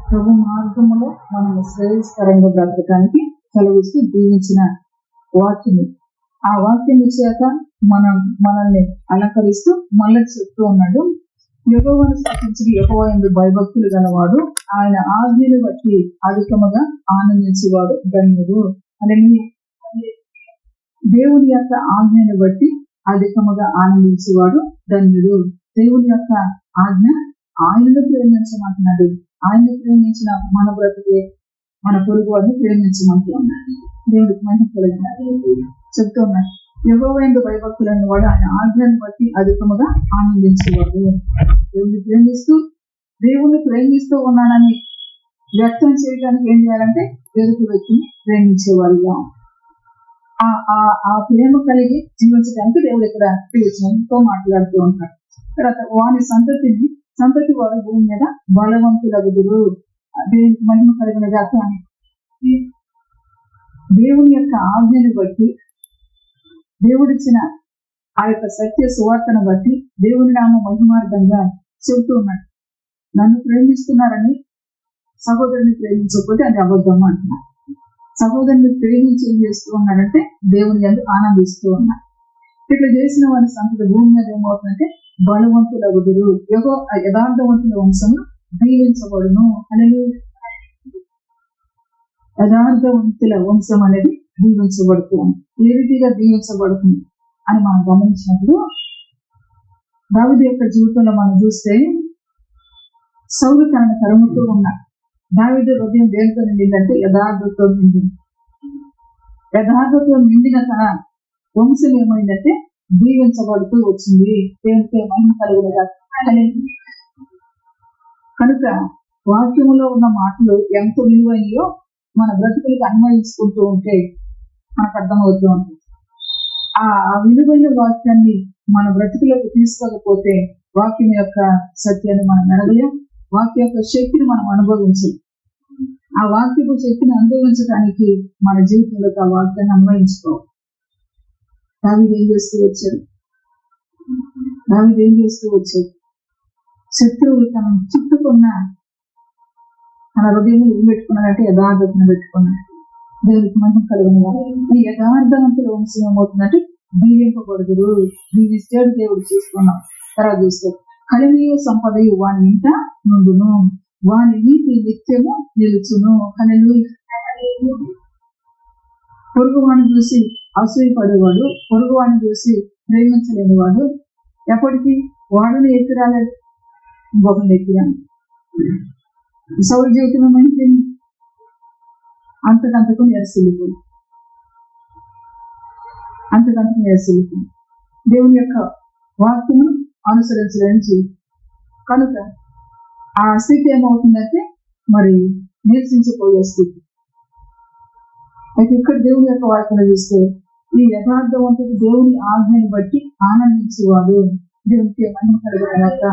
ప్రభు మార్గములో మనము శ్రేయస్కరంగా బ్రతకడానికి కలిగిస్తూ దీవించిన వాక్యము. ఆ వాక్యం చేత మనల్ని అలంకరిస్తూ మళ్ళీ చెప్తూ ఉన్నాడు, యెహోవాను స్తుతించి యెహోవా యందు భయభక్తులు గలవాడు, ఆయన ఆజ్ఞను బట్టి అధికముగా ఆనందించేవాడు ధన్యుడు. అనేది దేవుని యొక్క ఆజ్ఞను బట్టి అధికముగా ఆనందించేవాడు ధన్యుడు. దేవుని యొక్క ఆజ్ఞ ఆయనను ప్రేమించమంటున్నాడు. ఆయన్ని ప్రేమించిన మన బ్రతికే మన పొరుగు వారిని ప్రేమించమంటూ ఉన్నాడు. దేవుడికి మహిమ చెప్తూ ఉన్నాడు, యెహోవా యందు భయభక్తులను వాడు ఆయన ఆజ్ఞను బట్టి అధికముగా ఆనందించేవాడు. దేవుణ్ణి ప్రేమిస్తూ ఉన్నానని వ్యక్తం చేయడానికి ఏం చేయాలంటే ఎదుటి వ్యక్తిని ప్రేమించేవారుగా ఆ ప్రేమ కలిగి జీవించడానికి దేవుడు ఇక్కడ ఎంతో మాట్లాడుతూ ఉంటాడు. తర్వాత వాని సంతతి వారు భూమి మీద బలవంతులగుదురు. దేవునికి మహిమ కలిగిన దాకా దేవుని యొక్క ఆజ్ఞను బట్టి, దేవుడిచ్చిన ఆ యొక్క సత్య సువార్తను బట్టి దేవుని నామ మహిమార్థంగా చెబుతూ ఉన్నాడు. నన్ను ప్రేమిస్తున్నారని సహోదరుని ప్రేమించకపోతే అది అబద్ధం అంటున్నాడు. సహోదరుని ప్రేమించి ఏం చేస్తూ ఉన్నాడంటే దేవుని యందు ఆనందిస్తూ ఉన్నాడు. ఇట్లా చేసిన వారి సంతతి భూమి మీద ఏమవుతుందంటే బలవంతులగుదురు. యథార్థవంతుల వంశము దీవించబడును అనేది, యథార్థవంతుల వంశం అనేది దీవించబడుతుంది. ఏ రీతిగా దీవించబడుతుంది అని మనం గమనించినప్పుడు, దావీదు యొక్క జీవితంలో మనం చూస్తే సౌలు తనను తరుముతూ ఉన్నాడు. దావీదు హృదయం దేనితో నిండిందంటే యథార్థతో నిండింది. యథార్థతో నిండిన తన వంశం ఏమైందంటే దీవించబడుతూ వచ్చింది. దేవునికే మహిమ కలుగునుగా. కనుక వాక్యములో ఉన్న మాటలు ఎంత విలువైనయో మన బ్రతుకులకు అన్వయించుకుంటూ ఉంటే మనకు అర్థమవుతూ ఉంటుంది. ఆ విలువైన వాక్యాన్ని మన బ్రతుకులోకి తీసుకోకపోతే వాక్యం యొక్క సత్యాన్ని మనం మెరగలేం. వాక్య యొక్క శక్తిని మనం అనుభవించాలి. ఆ వాక్యపు శక్తిని అనుభవించడానికి మన జీవితంలోకి ఆ వాక్యాన్ని అన్వయించుకోవాలి. దావీదు ఏం చేస్తూ వచ్చాడు? శత్రువులు తనను చుట్టుకున్న తన హృదయం పెట్టుకున్నాడంటే యథార్థతను పెట్టుకున్నాడు. దేవుడికి మహిమ కలుగునుగా. ఈ యథార్థవంతుల వంశం ఏమవుతుందంటే దీవింపబడుదురు. దీవిస్తాడు దేవుడు. చూసుకున్నాం. తర్వాత చూస్తే కలిమియు సంపదయు వాని ఇంట నుండును, వాని నీతి నిత్యము నిలుచును. పొరుగువాణి చూసి అసూయపడేవాడు, పొరుగువాణి చూసి ప్రేమించలేని వాడు ఎప్పటికీ వాడుని ఎత్తిరాలేదు, ఇంకొకరిని ఎత్తిరాను. సౌలు జీవితం ఏమైంది? అంతకంతకు నెరసిల్లిపోయింది. దేవుని యొక్క వాక్యమును అనుసరించలేని జీవితం. కనుక ఆ స్థితి ఏమవుతుందంటే మరి నిరసించిపోయే స్థితి. అయితే ఇక్కడ దేవుని యొక్క వాక్యను చూస్తే ఈ యథార్థవంతుడు దేవుని ఆజ్ఞని బట్టి ఆనందించేవాడు. దేవునికి మహిమ కలుగునుగాక.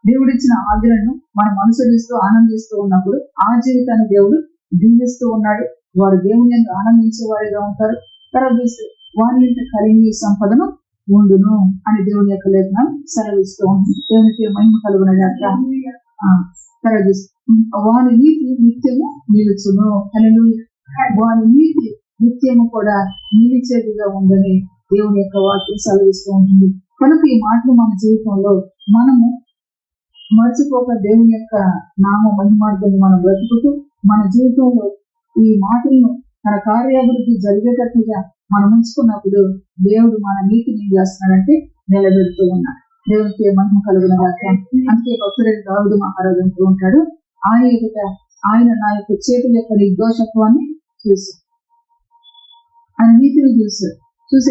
దేవుడిచ్చిన ఆజ్ఞలను మనం అనుసరిస్తూ ఆనందిస్తూ ఉన్నప్పుడు ఆ జీవితాన్ని దేవుడు దీవిస్తూ ఉన్నాడు. వారు దేవుని యొక్క ఆనందించే వారిగా ఉంటారు. తర్వాత చూస్తే వారి యొక్క కలిగి సంపదను ఉండును అని దేవుని యొక్క లేఖనం సెలవిస్తూ ఉంటుంది. దేవునికి మహిమ కలుగునుగాక. తర్వాత వారి నీతి నిత్యము నిలుచును. వారి నీతి నిత్యము కూడా నిలిచేదిగా ఉందని దేవుని యొక్క వాక్యం సెలవిస్తూ ఉంటుంది. కనుక ఈ మాటలు మన జీవితంలో మనము మర్చిపోక దేవుని యొక్క నామ మహిమార్థాన్ని మనం బ్రతుకుతూ మన జీవితంలో ఈ మాటలను తన కార్యాభివృద్ధి జరిగేటట్లుగా మనం ఉంచుకున్నప్పుడు దేవుడు మన నీతిని ఏం చేస్తున్నాడంటే నిలబెడుతూ ఉన్నాడు. దేవునికి మహిమ కలుగునుగాక. అందుకే భక్తుడైన దావీదు మహారాజు అంటూ ఉంటాడు, ఆయన నా యొక్క చేతుల యొక్క నిర్దోషత్వాన్ని చూసి, ఆయన నీతిని చూసి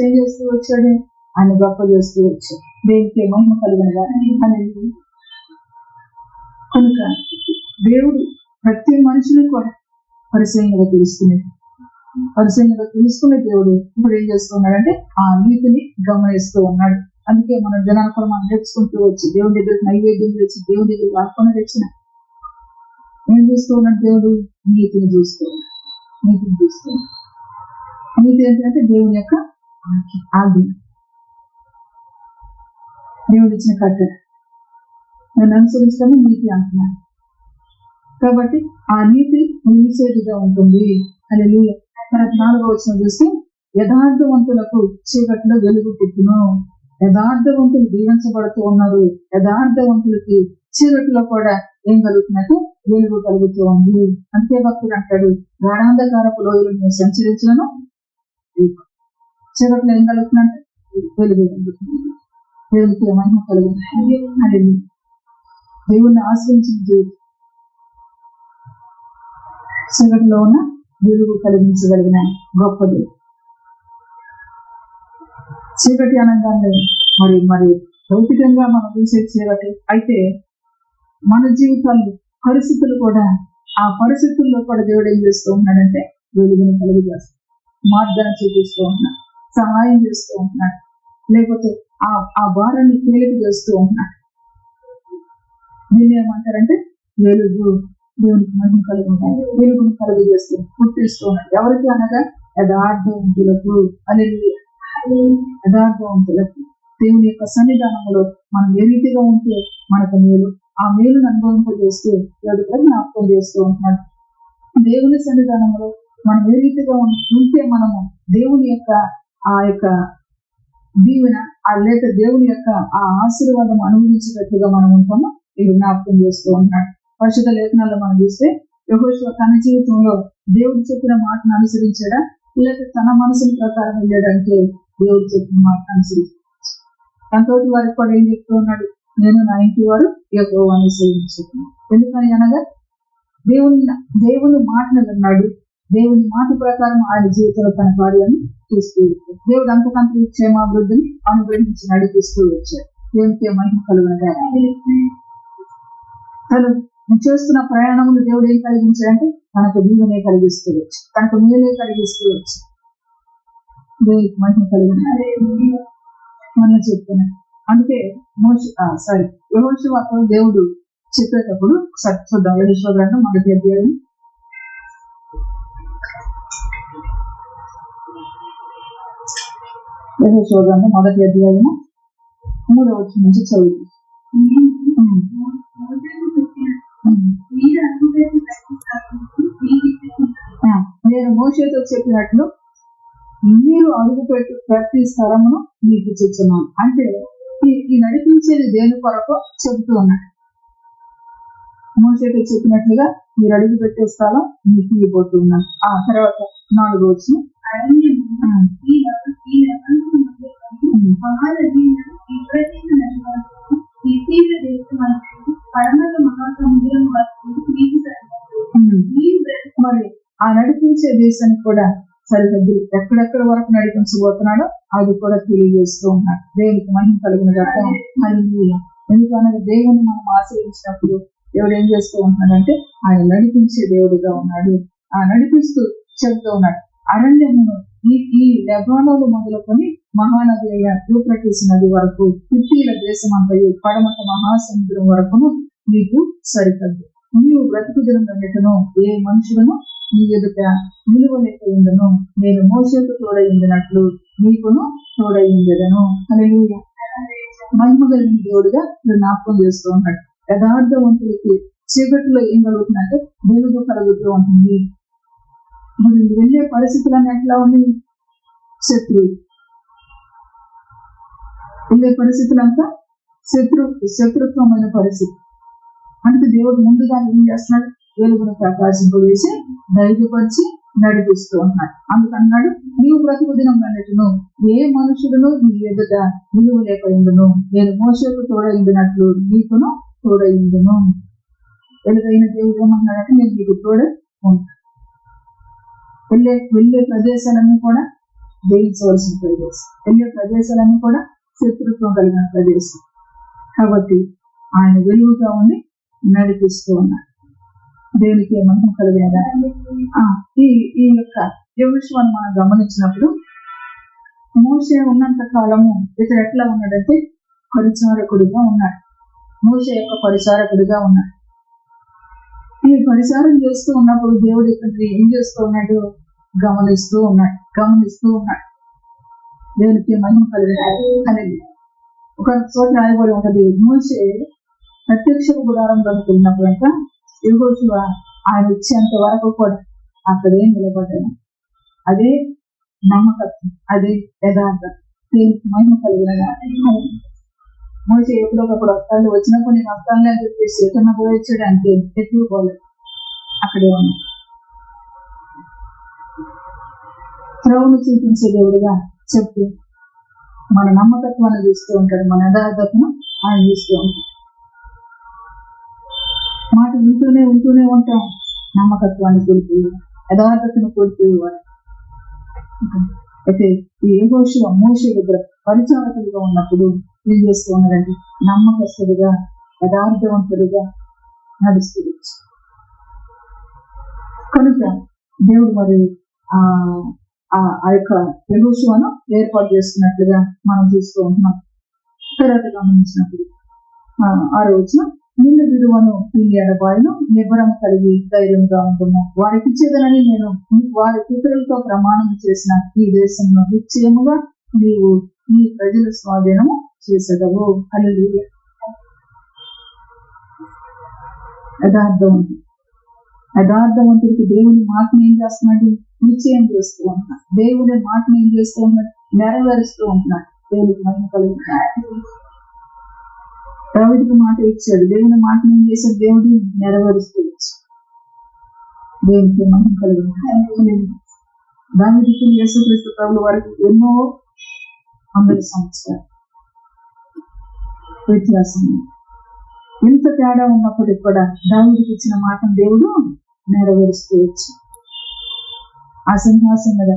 ఏం చేస్తూ వచ్చాడు? ఆయన గొప్ప చేస్తూ వచ్చాడు. దేవునికి మహిమ కలుగునుగాక. కనుక దేవుడు ప్రతి మనిషిని కూడా పరిశీలనగా తెలుసుకునే దేవుడు ఇప్పుడు ఏం చేస్తున్నాడంటే ఆ నీతిని గమనిస్తూ ఉన్నాడు. అందుకే మన జనాలు కూడా మనం నేర్చుకుంటూ వచ్చి దేవుని దగ్గరికి నైవేద్యం తెచ్చి దేవుని దగ్గరికి వాడుకొని తెచ్చిన ఏం చూస్తూ ఉన్నాడు? దేవుడు నీతిని చూస్తూ నీతి ఏంటంటే దేవుని యొక్క ఆజ్ఞ, దేవుడు ఇచ్చిన కట్టడ. ఆయన అనుసరించడమే నీతి అంటున్నాను. కాబట్టి ఆ నీతి నిలిచేదిగా ఉంటుంది. హల్లెలూయా. 4వ వచనం చూస్తే యథార్థవంతులకు చీకట్లో వెలుగు పుట్టును. యథార్థవంతులు దీవించబడుతూ ఉన్నారు. యథార్థవంతులకి చీకట్లో కూడా ఏం కలుగుతున్నట్టు వెలుగు కలుగుతూ ఉంది. అంతే భక్తుడు అంటాడు, గాఢాంధకారపు లోయలు నేను సంచరించను, చీకట్లో ఏం కలుగుతున్నట్టు వెలుగు కలుగుతుంది. దేవునికి మహిమ కలుగుతుంది. అది దేవుణ్ణి ఆశ్రయించిన జీవితం చీకటిలో ఉన్న వెలుగు కలిగించగలిగిన గొప్పది. చీకటి అనగానే మరి మరి భౌతికంగా మనం చూసే చీకటి అయితే మన జీవితాల్లో పరిస్థితులు కూడా, ఆ పరిస్థితుల్లో కూడా దేవుడు ఏం చేస్తూ ఉన్నాడంటే వెలుగుని కలుగజేస్తాడు, మార్గాన్ని చూపిస్తూ ఉన్నాడు, సహాయం చేస్తూ ఉంటున్నాడు, లేకపోతే ఆ భారాన్ని తేలిక చేస్తూ ఉంటున్నాడు. దీన్ని ఏమంటారంటే వెలుగు. దేవునికి మహిమ కలుగుతాడు. వెలుగును కలుగజేస్తూ పుట్టిస్తూ ఉన్నాడు. ఎవరికి అనగా యథార్థవంతులకు. హల్లెలూయా. యథార్థవంతులకు దేవుని యొక్క సన్నిధానంలో మనం ఏ రీతిగా ఉంటే మనకు మేలు, ఆ మేలును అనుభవింపజేస్తూ దేవుడి జ్ఞాపకం చేస్తూ ఉంటున్నాడు. దేవుని సన్నిధానంలో మనం ఏ రీతిగా ఉంటే మనము దేవుని యొక్క ఆ యొక్క దీవెన లేక దేవుని యొక్క ఆ ఆశీర్వాదం అనుభవించినట్లుగా మనం ఉంటామో ఇది జ్ఞాపకం చేస్తూ ఉంటున్నాడు. పరిశుద్ధ లేఖనాల్లో మనం చూస్తే యెహోషువ తన జీవితంలో దేవుడు చెప్పిన మాటను అనుసరించాడా, లేక తన మనసుల ప్రకారం వెళ్ళాడంటే దేవుడు చెప్పిన మాటను అనుసరించాడు. తన తోటి వారికి కూడా ఏం చెప్తూ ఉన్నాడు, నేను నా ఇంటి వారు యెహోవాను సేవించుకున్నాను. ఎందుకని అనగా దేవుని మాటను విన్నాడు. దేవుని మాట ప్రకారం ఆయన జీవితంలో తన కార్యాన్ని చూస్తూ వచ్చాడు. దేవుడు అంతకంత క్షేమాభివృద్ధిని అనుగ్రహించి నడిపిస్తూ వచ్చాడు. దేవునికి మహిమ కలుగునగా. తను చేస్తున్న ప్రయాణములు దేవుడు ఏం కలిగించాడంటే తనకు దీవెనే కలిగిస్తూ వచ్చు, తనకు మేలే కలిగిస్తూ వచ్చు. దేవునికి మహిమ కలుగునగా మనం చెప్తున్నాడు. అందుకే యెహోషువతో దేవుడు చెప్పేటప్పుడు చూద్దాం. యెహోషువ గ్రంథం 1వ అధ్యాయం 1వ అధ్యాయము 3వ వచనం నుంచి చదువు. నేను మోషేతో చెప్పినట్లు మీరు అడుగుపెట్టు ప్రతి స్థలమును మీకు చూస్తున్నాను. అంటే ఈ నడిపించేది దేని కొరకు చెబుతూ ఉన్నాడు. మోషేతో చెప్పినట్లుగా మీరు అడుగు పెట్టే స్థలం మీకు ఇవ్వబోతున్నాను. ఆ తర్వాత 4వ వచనం మరి ఆ నడిపించే దేశానికి కూడా సరిహద్దులు ఎక్కడెక్కడ వరకు నడిపించబోతున్నాడో అది కూడా తెలియజేస్తూ ఉన్నాడు. దేవునికి మహిమ కలుగునగా. ఎందుకనగా దేవుని మనం ఆశ్రయించినప్పుడు దేవుడు ఏం చేస్తూ ఉంటున్నాడంటే ఆయన నడిపించే దేవుడిగా ఉన్నాడు. ఆ నడిపిస్తూ చెబుతూ ఉన్నాడు, అరణ్యమును ఈ లెబానోను మొదలుకొని మహానది అయిన యూఫ్రటీస్ నది వరకు హిత్తీయుల దేశం అంతయు పడమట మహాసముద్రం వరకును మీకు సరిహద్దు. నీవు బ్రతుకు దినం అన్నిటిను ఏ మనుషులను నీ ఎదుట నిలువలేక ఉండను. నేను మోషేకు తోడైందినట్లు నీకును తోడైందను. హల్లెలూయా. మహిమ కలిగిన దేవుడిగా జ్ఞాపకం చేస్తూ ఉన్నాడు. యథార్థవంతులకి చీకటిలో ఏం కలుగుతుందంటే వెలుగు కలుగుతూ ఉంటుంది. మరి వెళ్ళే పరిస్థితులన్నీ ఎట్లా ఉంది? వెళ్ళే పరిస్థితులంతా శత్రుత్వమైన పరిస్థితి. అంటే దేవుడు ముందుగా ఏం చేస్తున్నాడు? వెలుగును ప్రకాశింపజేసి ధైర్యపరిచి నడిపిస్తూ ఉన్నాడు. అందుకన్నాడు, నీవు బ్రతుకు దినం అన్నట్టును ఏ మనుషులను నీ ఎదుట నిలువలేకపోయిందును. నేను మోషేకు తోడైందినట్లు నీకును తోడైందును. వెలుగైన దేవుడు ఏమన్నాడంటే నేను నీకు తోడే ఉంటాను. వెళ్ళే ప్రదేశాలన్నీ కూడా జయించవలసిన ప్రదేశం, వెళ్ళే ప్రదేశాలన్నీ కూడా శత్రుత్వం కలిగిన ప్రదేశం. కాబట్టి ఆయన వెలుగుగా ఉండి నడిపిస్తూ ఉన్నాడు. దేవునికి మహిమ కలిగినగా. ఈ యొక్క యెహోషువను మనం గమనించినప్పుడు మోషే ఉన్నంత కాలము ఇతడు ఎట్లా ఉన్నాడంటే పరిచారకుడిగా ఉన్నాడు. మోషే యొక్క పరిచారకుడిగా ఉన్నాడు. ఈ పరిచారం చేస్తూ ఉన్నప్పుడు దేవుడు ఇక్కడ ఏం చేస్తూ ఉన్నాడు? గమనిస్తూ ఉన్నాడు. దేవునికి మహిమ కలిగినది. ఒక చోట రాయబడి ఉంటది, మోషే ప్రత్యక్ష గుడారంలోకి వెళ్ళినప్పుడంట యెహోషువ ఆయన వచ్చేంత వరకు కూడా అక్కడే నిలబడ్డాను. అదే నమ్మకత్వం, అదే యథార్థం, దేవునికి మహిమ కలిగిన. మోషే ఎప్పుడొకప్పుడు వస్తాడు, వచ్చినప్పుడు నేను వస్తానులే అని చెప్పేసి ఎక్కడన్నా పోయొచ్చాడు అంటే ఎప్పుడు పోలేదు, అక్కడే ఉంది. త్రోవను చూపించే దేవుడుగా చెప్పి మన నమ్మకత్వాన్ని చూస్తూ ఉంటాడు, మన యథార్థతను ఆయన చూస్తూ ఉంటాడు. మాట ఉంటూనే ఉంటాం, నమ్మకత్వాన్ని కోల్పోయి యథార్థతను కోల్పోయేవాడు. అయితే ఈ యెహోషువ మోషే దగ్గర పరిచారకులుగా ఉన్నప్పుడు ఏం చేస్తూ ఉన్నారంటే నమ్మకస్తుడుగా యథార్థవంతుడుగా నడుస్తూ. కనుక దేవుడు మరి ఆ యొక్క యెహోషువను ఏర్పాటు చేసుకున్నట్లుగా మనం చూస్తూ ఉంటున్నాం. తర్వాత గమనించినప్పుడు 6వ వచనం, నిన్ను విడువను తిని ఎడబాయను, నిబ్బరము కలిగి ధైర్యంగా ఉంటున్నాను. వారికి ఇచ్చేదనని నేను వారి పితరులతో ప్రమాణం చేసిన ఈ దేశంలో నిశ్చయముగా నీవు నీ ప్రజల స్వాధీనము చేసేదవు. హల్లెలూయా. యథార్థవంతుడికి దేవుని మాటను ఏం చేస్తున్నాడు? నిశ్చయం చేస్తూ ఉంటున్నాడు. దేవుని మాటను ఏం చేస్తూ ఉన్నాడు? నెరవేరుస్తూ ఉంటున్నాడు. దేవుడికి మహిమ కలుగుతున్నాడు. దావీదుకు మాట ఇచ్చాడు, దేవుని మాటను ఏం చేశాడు? దేవుడు నెరవేరుస్తూ వచ్చాడు. దేవునికి మహిమ కలుగుతున్నాడు. దావీదుకు యేసుక్రీస్తు ప్రభువు వరకు ఎన్నో 100 సంవత్సరాలు వ్యత్యాసం. ఎంత తేడా ఉన్నప్పటికీ కూడా దావీదుకు ఇచ్చిన మాటను దేవుడు నెరవేరుస్తూ వచ్చాడు. ఆ సింహాసం మీద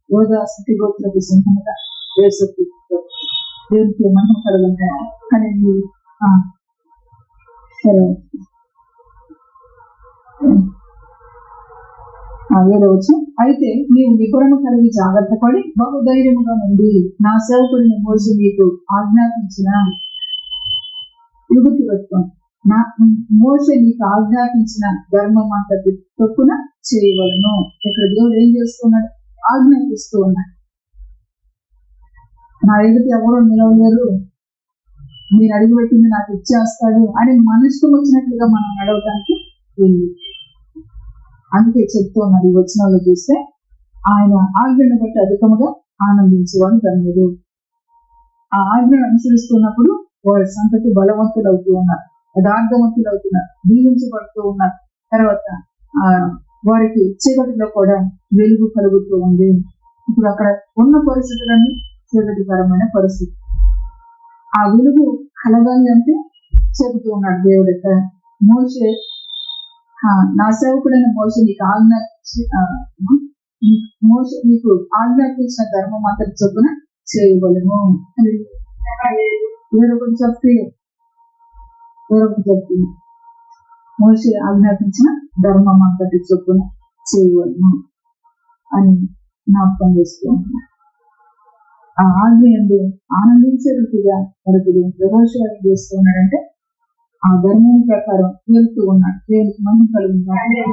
యోధా స్థితి గోత్రపు సింహముగా యేసుక్రీస్తు దేవునికి మహిమ కలుగుతున్నాడు. కానీ ఏడవచ్చు, అయితే నీవు నిపుణము కలిగి జాగ్రత్త పడి బహుధైర్యముగా నుండి నా సేవకుడిని మోసి నీకు ఆజ్ఞాపించిన యువతి వత్వం నా మోసే నీకు ఆజ్ఞాపించిన ధర్మం అంత తప్పున చేయవలను. ఇక్కడ దేవుడు ఏం చేస్తున్నాడు? ఆజ్ఞాపిస్తూ ఉన్నాడు. నా ఎదుటి ఎవరో నిలవలేరు, మీరు అడుగుపెట్టింది నాకు ఇచ్చేస్తాడు అని మన ఇష్టం వచ్చినట్లుగా మనం నడవడానికి వెళ్ళి, అందుకే చెప్తూ ఉన్నాడు ఈ వచనాల్లో చూస్తే, ఆయన ఆజ్ఞను బట్టి అధికముగా ఆనందించేవాడు ధన్యుడు. ఆ ఆజ్ఞను అనుసరిస్తున్నప్పుడు వారి సంతతి బలవంతులు అవుతూ ఉన్నారు, యథార్థవంతులు అవుతున్నారు, దీవించబడుతూ ఉన్నారు. తర్వాత వారికి చీకటిలో కూడా వెలుగు కలుగుతూ ఉంది. ఇప్పుడు అక్కడ ఉన్న పరిస్థితులన్నీ చీకటికరమైన పరిస్థితి. ఆ వెలుగు కలగాలి అంటే చెబుతూ ఉన్నాడు దేవుడు. మోషే నా సేవకుడైన మోషే నీకు ఆజ్ఞాపించిన ధర్మం అంతటి చొప్పున చేయవలను. వేరొకటి చెప్తుంది మోషే ఆజ్ఞాపించిన ధర్మం అంతటి చొప్పున చేయవలను అని జ్ఞాపకం చేస్తూ ఉన్నాడు. ఆ ఆజ్ఞ ఎందు ఆనందించే రీతిగా మనకు యెహోషువ ఏం చేస్తూ ఉన్నాడంటే ఆ ధర్మం ప్రకారం వెళ్తూ ఉన్నాడు. దేవునికి మహిమ కలుగుతున్నాడు.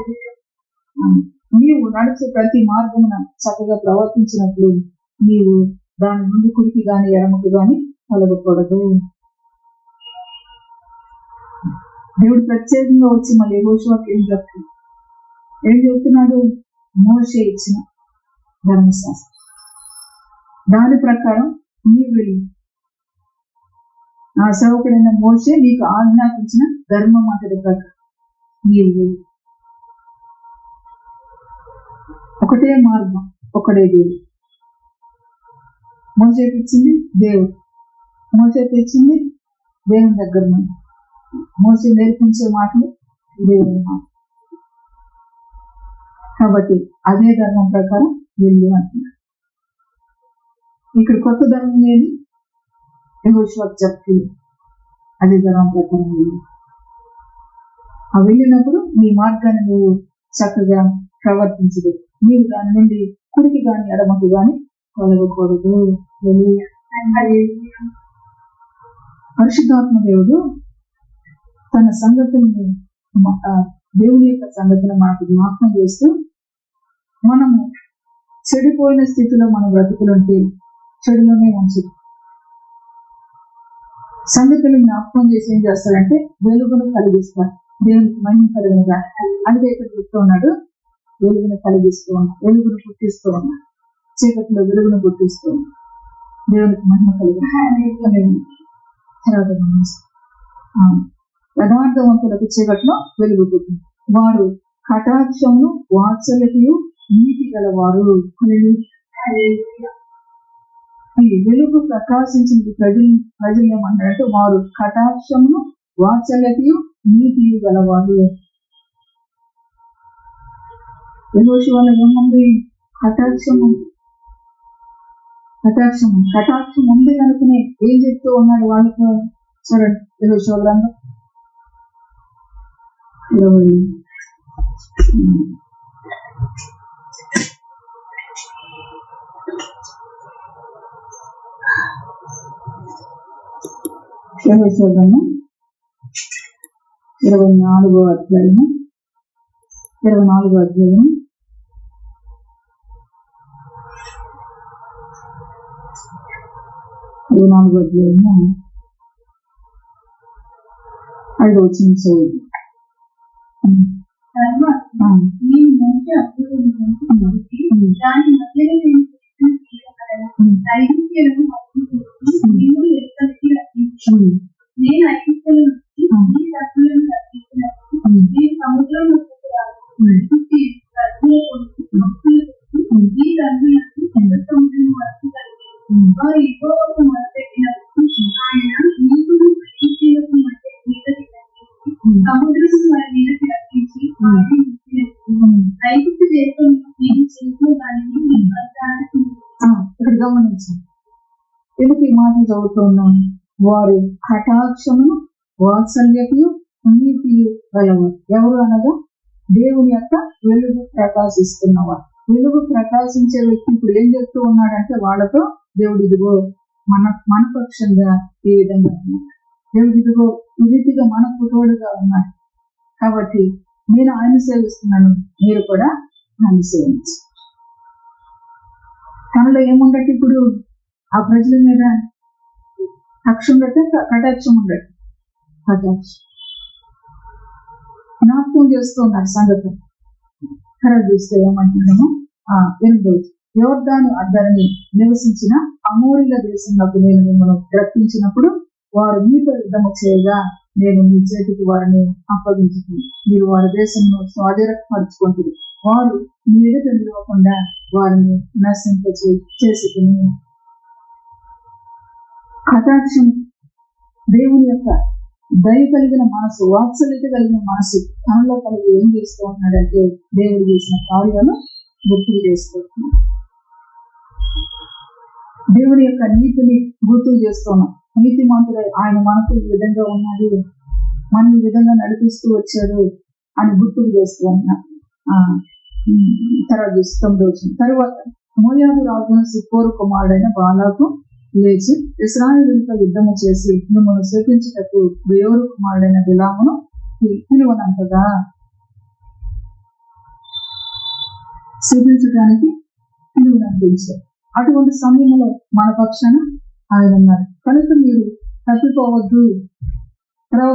నీవు నడిచే ప్రతి మార్గమున చక్కగా ప్రవర్తించినప్పుడు నీవు దాని ముందు కుడికి గాని ఎడమకు గాని కలగకూడదు. దేవుడు ప్రత్యేకంగా వచ్చి మళ్ళీ యెహోషువకి ఏం చెప్తున్నాడు? మోషే ఇచ్చిన ధర్మశాస్త్రం దాని ప్రకారం నీవు వెళ్ళి నా సేవకుడైన మోషే నీకు ఆజ్ఞాపించిన ధర్మం అంతటి ప్రకారం నీవు వెళ్ళి. ఒకటే మార్గం, ఒకటే దేవుడు. మోషేకి ఇచ్చింది దేవుడు, మోషే తెచ్చింది దేవుని దగ్గర నుండి. మోషే నేర్పించే మాటలు దేవుని మాట. కాబట్టి అదే ధర్మం ప్రకారం వెళ్ళు అంటున్నాడు. ఇక్కడ కొత్త ధర్మం ఏది? యెహోషువకు చెప్తుంది అదే ధర్మం ప్రకారం వెళ్ళు. ఆ వెళ్ళినప్పుడు నీ మార్గాన్ని నువ్వు చక్కగా ప్రవర్తించదు. నీవు దాని నుండి కుడికి గాని ఎడమకు గాని కలగకూడదు. పరిశుద్ధాత్మ దేవుడు తన సంగతులను దేవుని యొక్క సంగతిని మనకు జ్ఞాపకం చేస్తూ, మనము చెడిపోయిన స్థితిలో మన బ్రతుకులుంటే చెడులోనే ఉంచదు. సంగతులు జ్ఞాపకం చేసి ఏం చేస్తాడంటే వెలుగును కలిగిస్తాడు. దేవునికి మహిమ కలుగునుగా. అందుకే ఇక్కడ చెప్తూ ఉన్నాడు, వెలుగును కలిగిస్తూ ఉన్నాడు, వెలుగును పుట్టిస్తూ ఉన్నాడు, చీకట్లో వెలుగును పుట్టిస్తూ ఉన్నాడు. దేవునికి మహిమ కలుగు. తర్వాత యథార్థవంతులకు చీకట్లో వెలుగు పుట్టింది. వారు కటాక్షమును వాత్సల్యతయు నీతి గలవారు. ఈ వెలుగు ప్రకాశించింది ప్రజలు ఏమన్నారంటే వారు కటాక్షమును వాత్సల్యతయు నీతియు గలవారు. యెహోషువలో ఏముంది? కటాక్షం ఉంది అనుకునే ఏం చెప్తూ ఉన్నాడు వాళ్ళకు? చూడండి, యెహోషువ గ్రంథం 20 యెహోషువ గ్రంథం 24వ అధ్యాయము 24వ అధ్యాయము 5వ వచనం చదువు. ఇక్కడ గమనించి ఎందుకు ఈ మాట చదువుతున్నాం? వారు కటాక్షమును వాత్సల్యతయు నీతియు గలవారు. ఎవరు అనగా దేవుని యొక్క వెలుగు ప్రకాశిస్తున్నవారు. వెలుగు ప్రకాశించే వ్యక్తి ఇప్పుడు ఏం చెప్తూ ఉన్నాడంటే వాళ్ళతో, దేవుడు ఇదిగో మన పక్షంగా ఈ విధంగా ఉన్నాడు, దేవుడు ఇదిగో ఈ రీతిగా మనకు తోడుగా ఉన్నాడు, కాబట్టి నేను ఆయన సేవిస్తున్నాను, మీరు కూడా ఆయన సేవించు. తనలో ఏముండట్టు ఇప్పుడు ఆ ప్రజల మీద కక్ష ఉండట, కటాక్షం ఉండట. కటాక్షం జ్ఞాపకం చేస్తూ ఉన్నారు సంగతి. ఖరాబ్ చూస్తే ఏమంటున్నాము? 8వ యోర్దాను అద్దరిని నివసించిన అమోరీల దేశంలోకి నేను మిమ్మల్ని రప్పించినప్పుడు వారు మీతో యుద్ధము చేయగా నేను మీ చేతికి వారిని అప్పగించుకుని మీరు వారి దేశంలో స్వాధీనపరుచుకుంటుంది. వారు మీ ఎదుట నిలవకుండా వారిని నశింపచేసుకుని. కటాక్షం దేవుని యొక్క దయ కలిగిన మనసు, వాత్సల్యత కలిగిన మనసు తనలో కలిగి ఏం చేస్తూ ఉన్నాడంటే దేవుడు చేసిన కార్యాలు గుర్తుకు చేసుకుంటున్నాడు. దేవుడి యొక్క నీతిని గుర్తుకు చేస్తున్నాం. నీతి మంతుడు ఆయన మనకు ఈ విధంగా ఉన్నది, మనం ఈ విధంగా నడిపిస్తూ వచ్చాడు అని గుర్తుకు చేస్తూ ఉన్నాడు. తర్వాత 9వ వచనం. తర్వాత మోయాబు రాజు సిప్పోరు కుమారుడైన బాలాకు లేచి ఇశ్రాయేలుతో యుద్ధము చేసి మిమ్మల్ని శపించుటకు బెయోరు కుమారుడైన బిలామును పిలువనంతగా. శపించడానికి పిలువనంపించారు. అటువంటి సమయంలో మన పక్షాన ఆయన ఉన్నారు కనుక మీరు తప్పిపోవద్దు,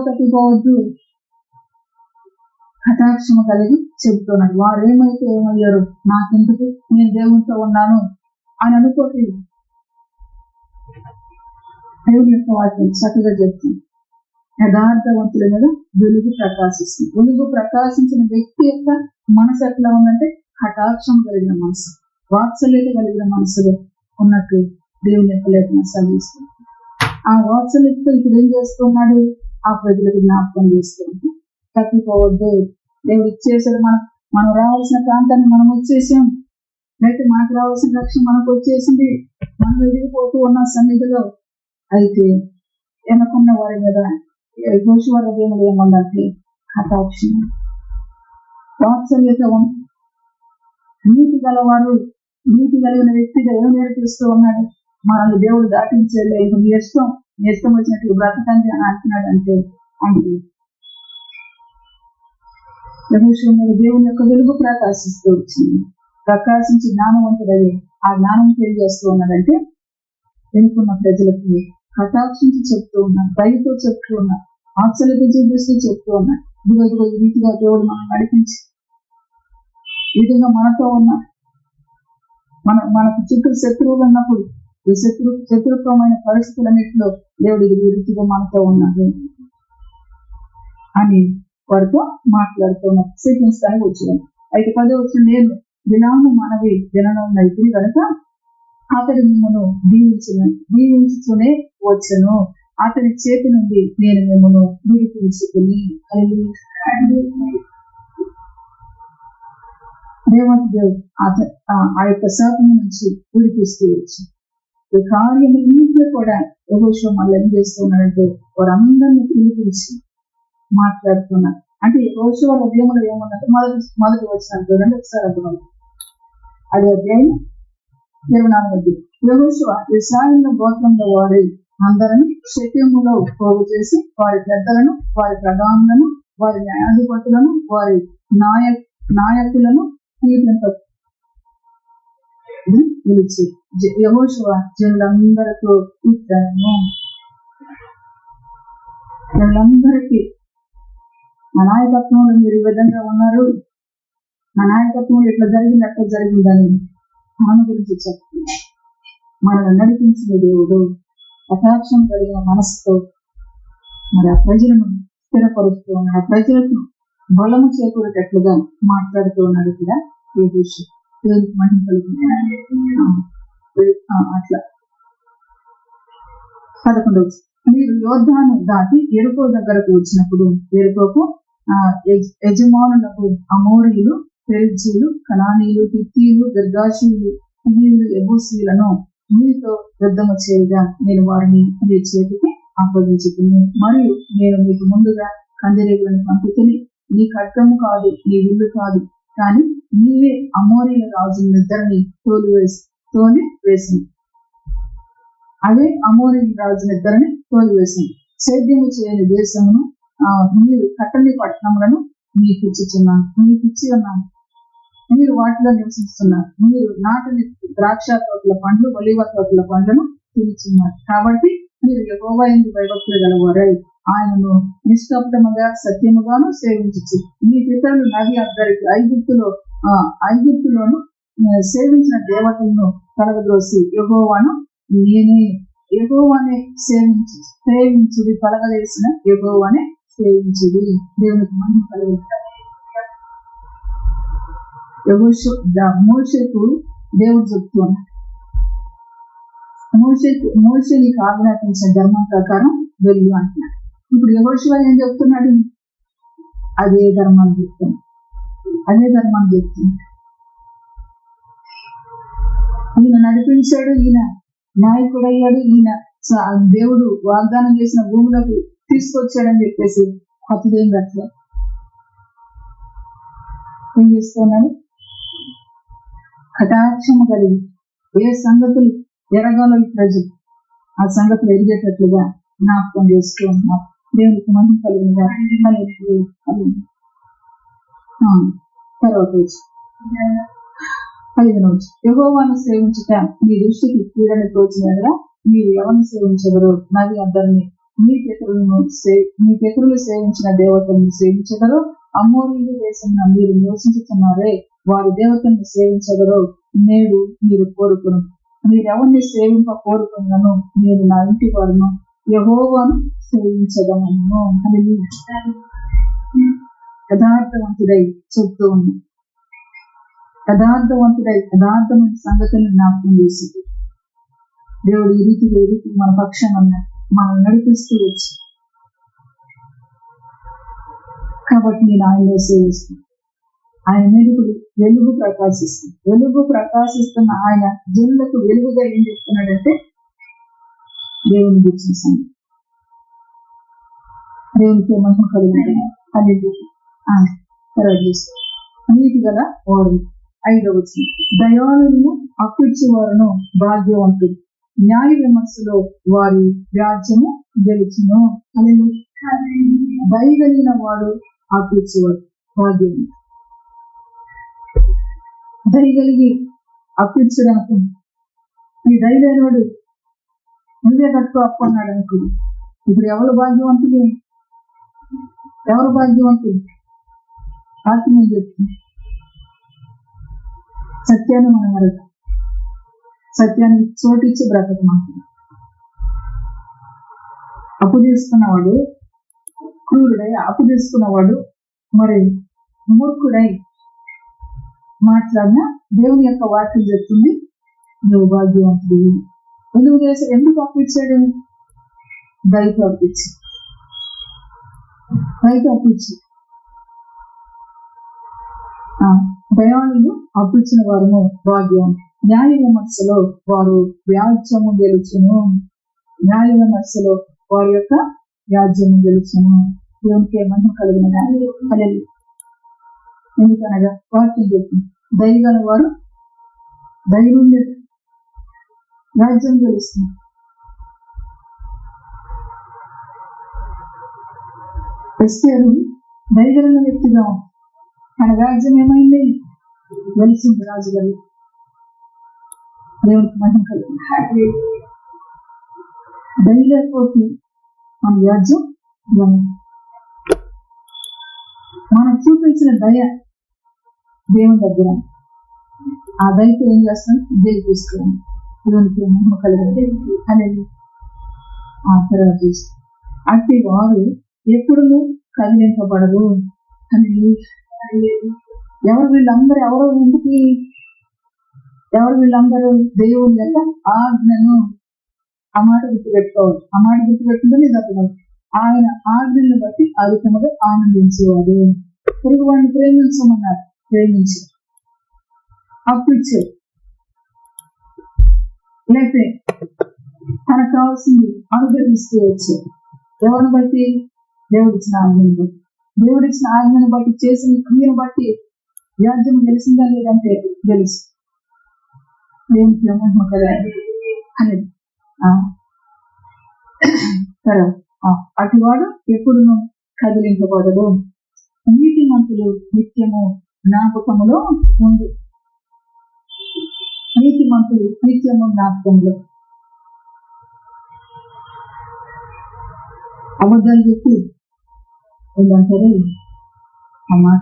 తప్పిపోవద్దు. కటాక్షము కలిగి చెబుతున్నాడు. వారు ఏమైతే ఏమయ్యారు, నాకెందుకు, నేను దేవునితో ఉన్నాను అని అనుకోటి దేవుని యొక్క వాక్యం చక్కగా చెప్తుంది. యథార్థవంతుల మీద వెలుగు ప్రకాశిస్తుంది. వెలుగు ప్రకాశించిన వ్యక్తి యొక్క మనసు ఎట్లా ఉందంటే కటాక్షం కలిగిన మనసు, వాత్సల్యత కలిగిన మనసులో ఉన్నట్టు దేవుని యొక్క లేఖనం సెలవిస్తుంది. ఆ వాత్సల్యతతో ఇప్పుడు ఏం చేస్తున్నాడు? ఆ ప్రజలకు జ్ఞాపకం చేస్తుంది. తప్పిపోవద్దు, దేవుడు ఇచ్చేసాడు. మనం రావాల్సిన ప్రాంతాన్ని మనం వచ్చేసాం, లేకపోతే మనకు రావాల్సిన రక్షణ మనకు వచ్చేసింది. మనం ఎదిగిపోతూ ఉన్న సన్నిధిలో అయితే వెనకున్న వారి మీద గోషువార దేవుడు ఏమన్నట్టు కటాక్షం, వాత్సల్యత, నీతి గలవారు. నీతి కలిగిన వ్యక్తిగా ఏం నేర్పిస్తూ ఉన్నాడు? మనల్ని దేవుడు దాటించేలే, ఇంక మీ ఇష్టం వచ్చినట్టు బ్రతకండి అని అంటున్నాడు. అంటే దేవుని యొక్క వెలుగు ప్రకాశిస్తూ వచ్చింది. ప్రకాశించి జ్ఞానవంతుడని ఆ జ్ఞానం తెలియజేస్తూ ఉన్నాడంటే వెనుకున్న ప్రజలకి కటాక్షించి చెప్తూ ఉన్నాను, దయతో చెప్తూ ఉన్నాను, ఆశ్చర్యత చూపిస్తూ చెప్తూ ఉన్నాను. ఇదిగో ఈ రీతిగా దేవుడు మనం నడిపించి ఈ విధంగా మనతో ఉన్నాడు. మనకు చుట్టూ శత్రువులు ఉన్నప్పుడు ఈ శత్రుత్వమైన పరిస్థితులన్నింటిలో దేవుడు ఈ రీతిగా మనతో ఉన్నాడు అని వారితో మాట్లాడుతున్నారు. స్వీకరించడానికి వచ్చాను. అయితే 10వ వచనం, నేను వినాము మనవి వినడం అయితే కనుక అతడి మిమ్మను దీవించుతూనే వచ్చను, అతని చేతి నుండి నేను మిమ్మను విడిపించుకుని. రేవంత్ దేవ్ ఆ యొక్క శాపం నుంచి విడిపిస్తూ వచ్చు. ఈ కార్యము ఇంట్లో కూడా యెహోషువ మళ్ళీ ఏం చేస్తున్నాడంటే వారందరినీ పిలిపించి మాట్లాడుతున్నారు. అంటే యెహోషువ ఉదయంలో ఏమన్నట్టు మొదటి వచ్చిన చూడండి ఒకసారి అర్థం. అది అధ్యాయం 24. యెహోషువ ఇశ్రాయేలు గోత్రంలో వారి అందరినీ షెకెములో పోగు చేసి వారి పెద్దలను, వారి ప్రధానులను, వారి న్యాయాధిపతులను, వారి నాయకులను పిలిచి యెహోషువ జనులందరితో ఇచ్చాను. జనులందరికీ నా నాయకత్వంలో మీరు ఈ విధంగా ఉన్నారు, నా నాయకత్వంలో ఇట్లా జరిగింది అట్లా జరిగిందని మన గురించి చెప్తున్నారు. మనల్ని నడిపించిన దేవుడు కటాక్షం కలిగిన మనసుతో మరి ఆ ప్రజలను స్థిరపరుస్తూ ఉన్నాడు. ఆ ప్రజలకు బలము చేకూరేటట్లుగా మాట్లాడుతూ ఉన్నాడు కూడా యెహోషువ. దేవునికి మహిమ కలుగుతుంది. అట్లా 11. మీరు యోర్దాను దాటి యెరికో దగ్గరకు వచ్చినప్పుడు యెరికోకు యజమానులకు అమోరీయులు, పెరిజ్జీయులు, కనానీయులు, హిత్తీయులు, గిర్గాషీయులు, హివ్వీయులు, యెబూసీయులను మీతో యుద్ధము చేయగా నేను వారిని మీ చేతికి అప్పగించుకుని, మరియు నేను మీకు ముందుగా కందిరీగులను పంపుకుని, నీ ఖడ్గము కాదు, నీ విల్లు కాదు, కానీ నీవే అమోరీయుల రాజునిద్దరిని తోలివేసింది. అదే అమోరీయుల రాజునిద్దరిని తోలివేసింది. సేద్యము చేయని దేశమును మీరు కట్టని పట్టణములను మీకు ఇచ్చి ఉన్నాను. మీరు వాటిలో నివసిస్తున్నారు. మీరు నాటిని ద్రాక్ష తోటల పండ్లు, ఒలీవ తోటల పండ్లను తినుచున్నారు. కాబట్టి మీరు యెహోవా యందు భయభక్తులు గలవారై ఆయనను నిష్కపటముగా సత్యముగాను సేవించు. మీ పితరులు నది అద్దరికి ఐగుప్తులోను సేవించిన దేవతలను కలగదోసి యెహోవానే సేవించుడి, కలగలేసిన యెహోవానే సేవించుడి. దేవునికి మహిమ కలుగుతారు. మోషేకు దేవుడు చెప్తున్నాడు, మోషే నీకు ఆజ్ఞాపించిన ధర్మం ప్రకారం వెళ్ళు అంటున్నాడు. ఇప్పుడు యెహోషువ ఏం చెప్తున్నాడు? అదే ధర్మాన్ని చెప్తున్నాడు. ఈయన నడిపించాడు, ఈయన నాయకుడయ్యాడు, ఈయన దేవుడు వాగ్దానం చేసిన భూములకు తీసుకొచ్చాడని చెప్పేసి అతడేం అట్లా ఏం చేస్తున్నాడు? కటాక్షము కలిగి ఏ సంగతులు ఎరగాలో ప్రజలు ఆ సంగతులు ఎరిగేటట్లుగా జ్ఞాపకం చేస్తూ ఉన్నారు. దేవునికి మహిమ కలిగిన తర్వాత 15. యెహోవాను సేవించుట మీ దృష్టికి కీడని తోచినగా మీరు ఎవరిని సేవించగరు? నది అందరినీ మీ పితరులు సేవించిన దేవతలను సేవించగరు. అమోరీయుల దేశంలో మీరు నివసించుతున్నారే, వారి దేవతలను సేవించగరు. నేడు మీరు కోరుకును, మీరెవరిని సేవింప కోరుకున్నాను, నేను నా ఇంటి వారును యెహోవాను సేవించదమను. యథార్థవంతుడై చెప్తూ ఉంది. యథార్థమైన సంగతులను జ్ఞాపకం చేసి దేవుడు ఈ రీతి మన పక్షాన మనం నడిపిస్తూ వచ్చి, కాబట్టి నేను ఆయనే సేవిస్తాను. ఆయన వెలుగు ప్రకాశిస్తున్న ఆయన జనులకు వెలుగుగా ఏం చెప్తున్నాడంటే దేవుని గురించిన సంగతి. దేవునికి మహిమ కలిగిన నీతి గల వారు. 5వ వచనం, దయాళులను అప్పిచ్చేవారును భాగ్యవంతులు, న్యాయ విమర్శలో వారి రాజ్యము గెలుచును. దయగలిగిన వాడు అప్పిచ్చేవాడు భాగ్యవంతుడు. దయగలిగి అప్పించడానికి ఈ దయలేనివాడు నువ్వే కట్టుకో అప్పు అన్నాడు అనుకో. ఇప్పుడు ఎవరు భాగ్యవంతులు? ఎవరు భాగ్యవంతులు? వాక్యం చెప్తుంది. సత్యాన్ని మనం అడగ, సత్యానికి చోటిచ్చి బ్రతకమంటుంది. అప్పు తీసుకున్నవాడు క్రూరుడై, అప్పు తీసుకున్నవాడు మరి మూర్ఖుడై మాట్లాడినా దేవుని యొక్క వాక్యం చెప్తుంది నువ్వు భాగ్యవంతుడు. ఎందుకు చేశాడు? ఎందుకు అప్పిచ్చాడు? దయతో అప్పిచ్చి, దయతో అప్పిచ్చి. దయాళులు అప్పిచ్చిన వారును భాగ్యం. న్యాయ విమర్శలో వారు వ్యాజ్యము గెలుచును. న్యాయ విమర్శలో వారి యొక్క వ్యాజ్యము గెలుచును. దేవునికి మహిమ కలిగిన. ఎందుకనగా వాక్యం చెప్తుంది దయగల వారు ధైర్యం రాజ్యం గెలుస్తుంది. ఎస్తేరు దయగలిగిన వ్యక్తిగా తన రాజ్యం ఏమైంది? గెలిచింది రాజుగారు. దేవునికి మహిమ కలిగింది. దయ లేకపోతే మన రాజ్యం మనం చూపించిన దయ దేవుని దగ్గర, ఆ దయతో ఏం చేస్తాం? గెలిపిస్తున్నాం. దేవునికి మహిమ కలిగింది అనేది ఆ తర్వాత చూస్తాం. అట్టి వారు ఎప్పుడు కదిలింపబడదు అని. ఎవరు వీళ్ళందరూ? ఎవరో ఇంటికి ఎవరు వీళ్ళందరూ? దేవుని యొక్క ఆజ్ఞను. ఆ మాట గుర్తుపెట్టుకోవాలి. ఆ మాట గుర్తుపెట్టుకుంటే నీకు అర్థం. ఆయన ఆజ్ఞను బట్టి అధికముగా ఆనందించేవాడు. పొరుగు వాడిని ప్రేమించమన్నారు, ప్రేమించి అప్పిచ్చాడు. లేకపోతే తనకు కావాల్సింది అనుగ్రహిస్తూ వచ్చాడు. ఎవరిని బట్టి? దేవుడిచ్చిన ఆజ్ఞను బట్టి. దేవుడిచ్చిన ఆజ్ఞను బట్టి చేసిన క్రియను బట్టి వ్యాజ్యం గెలిచిందా లేదంటే గెలుసు. దేవునికి అనేది అటువాడు ఎప్పుడును కదిలింపబడదు. నీతి మంతులు నిత్యము జ్ఞాపకములో ఉంది. నీతి మంతులు నిత్యము జ్ఞాపకంలో. అబద్ధాలు చెప్పి వీళ్ళంటారు ఆ మాట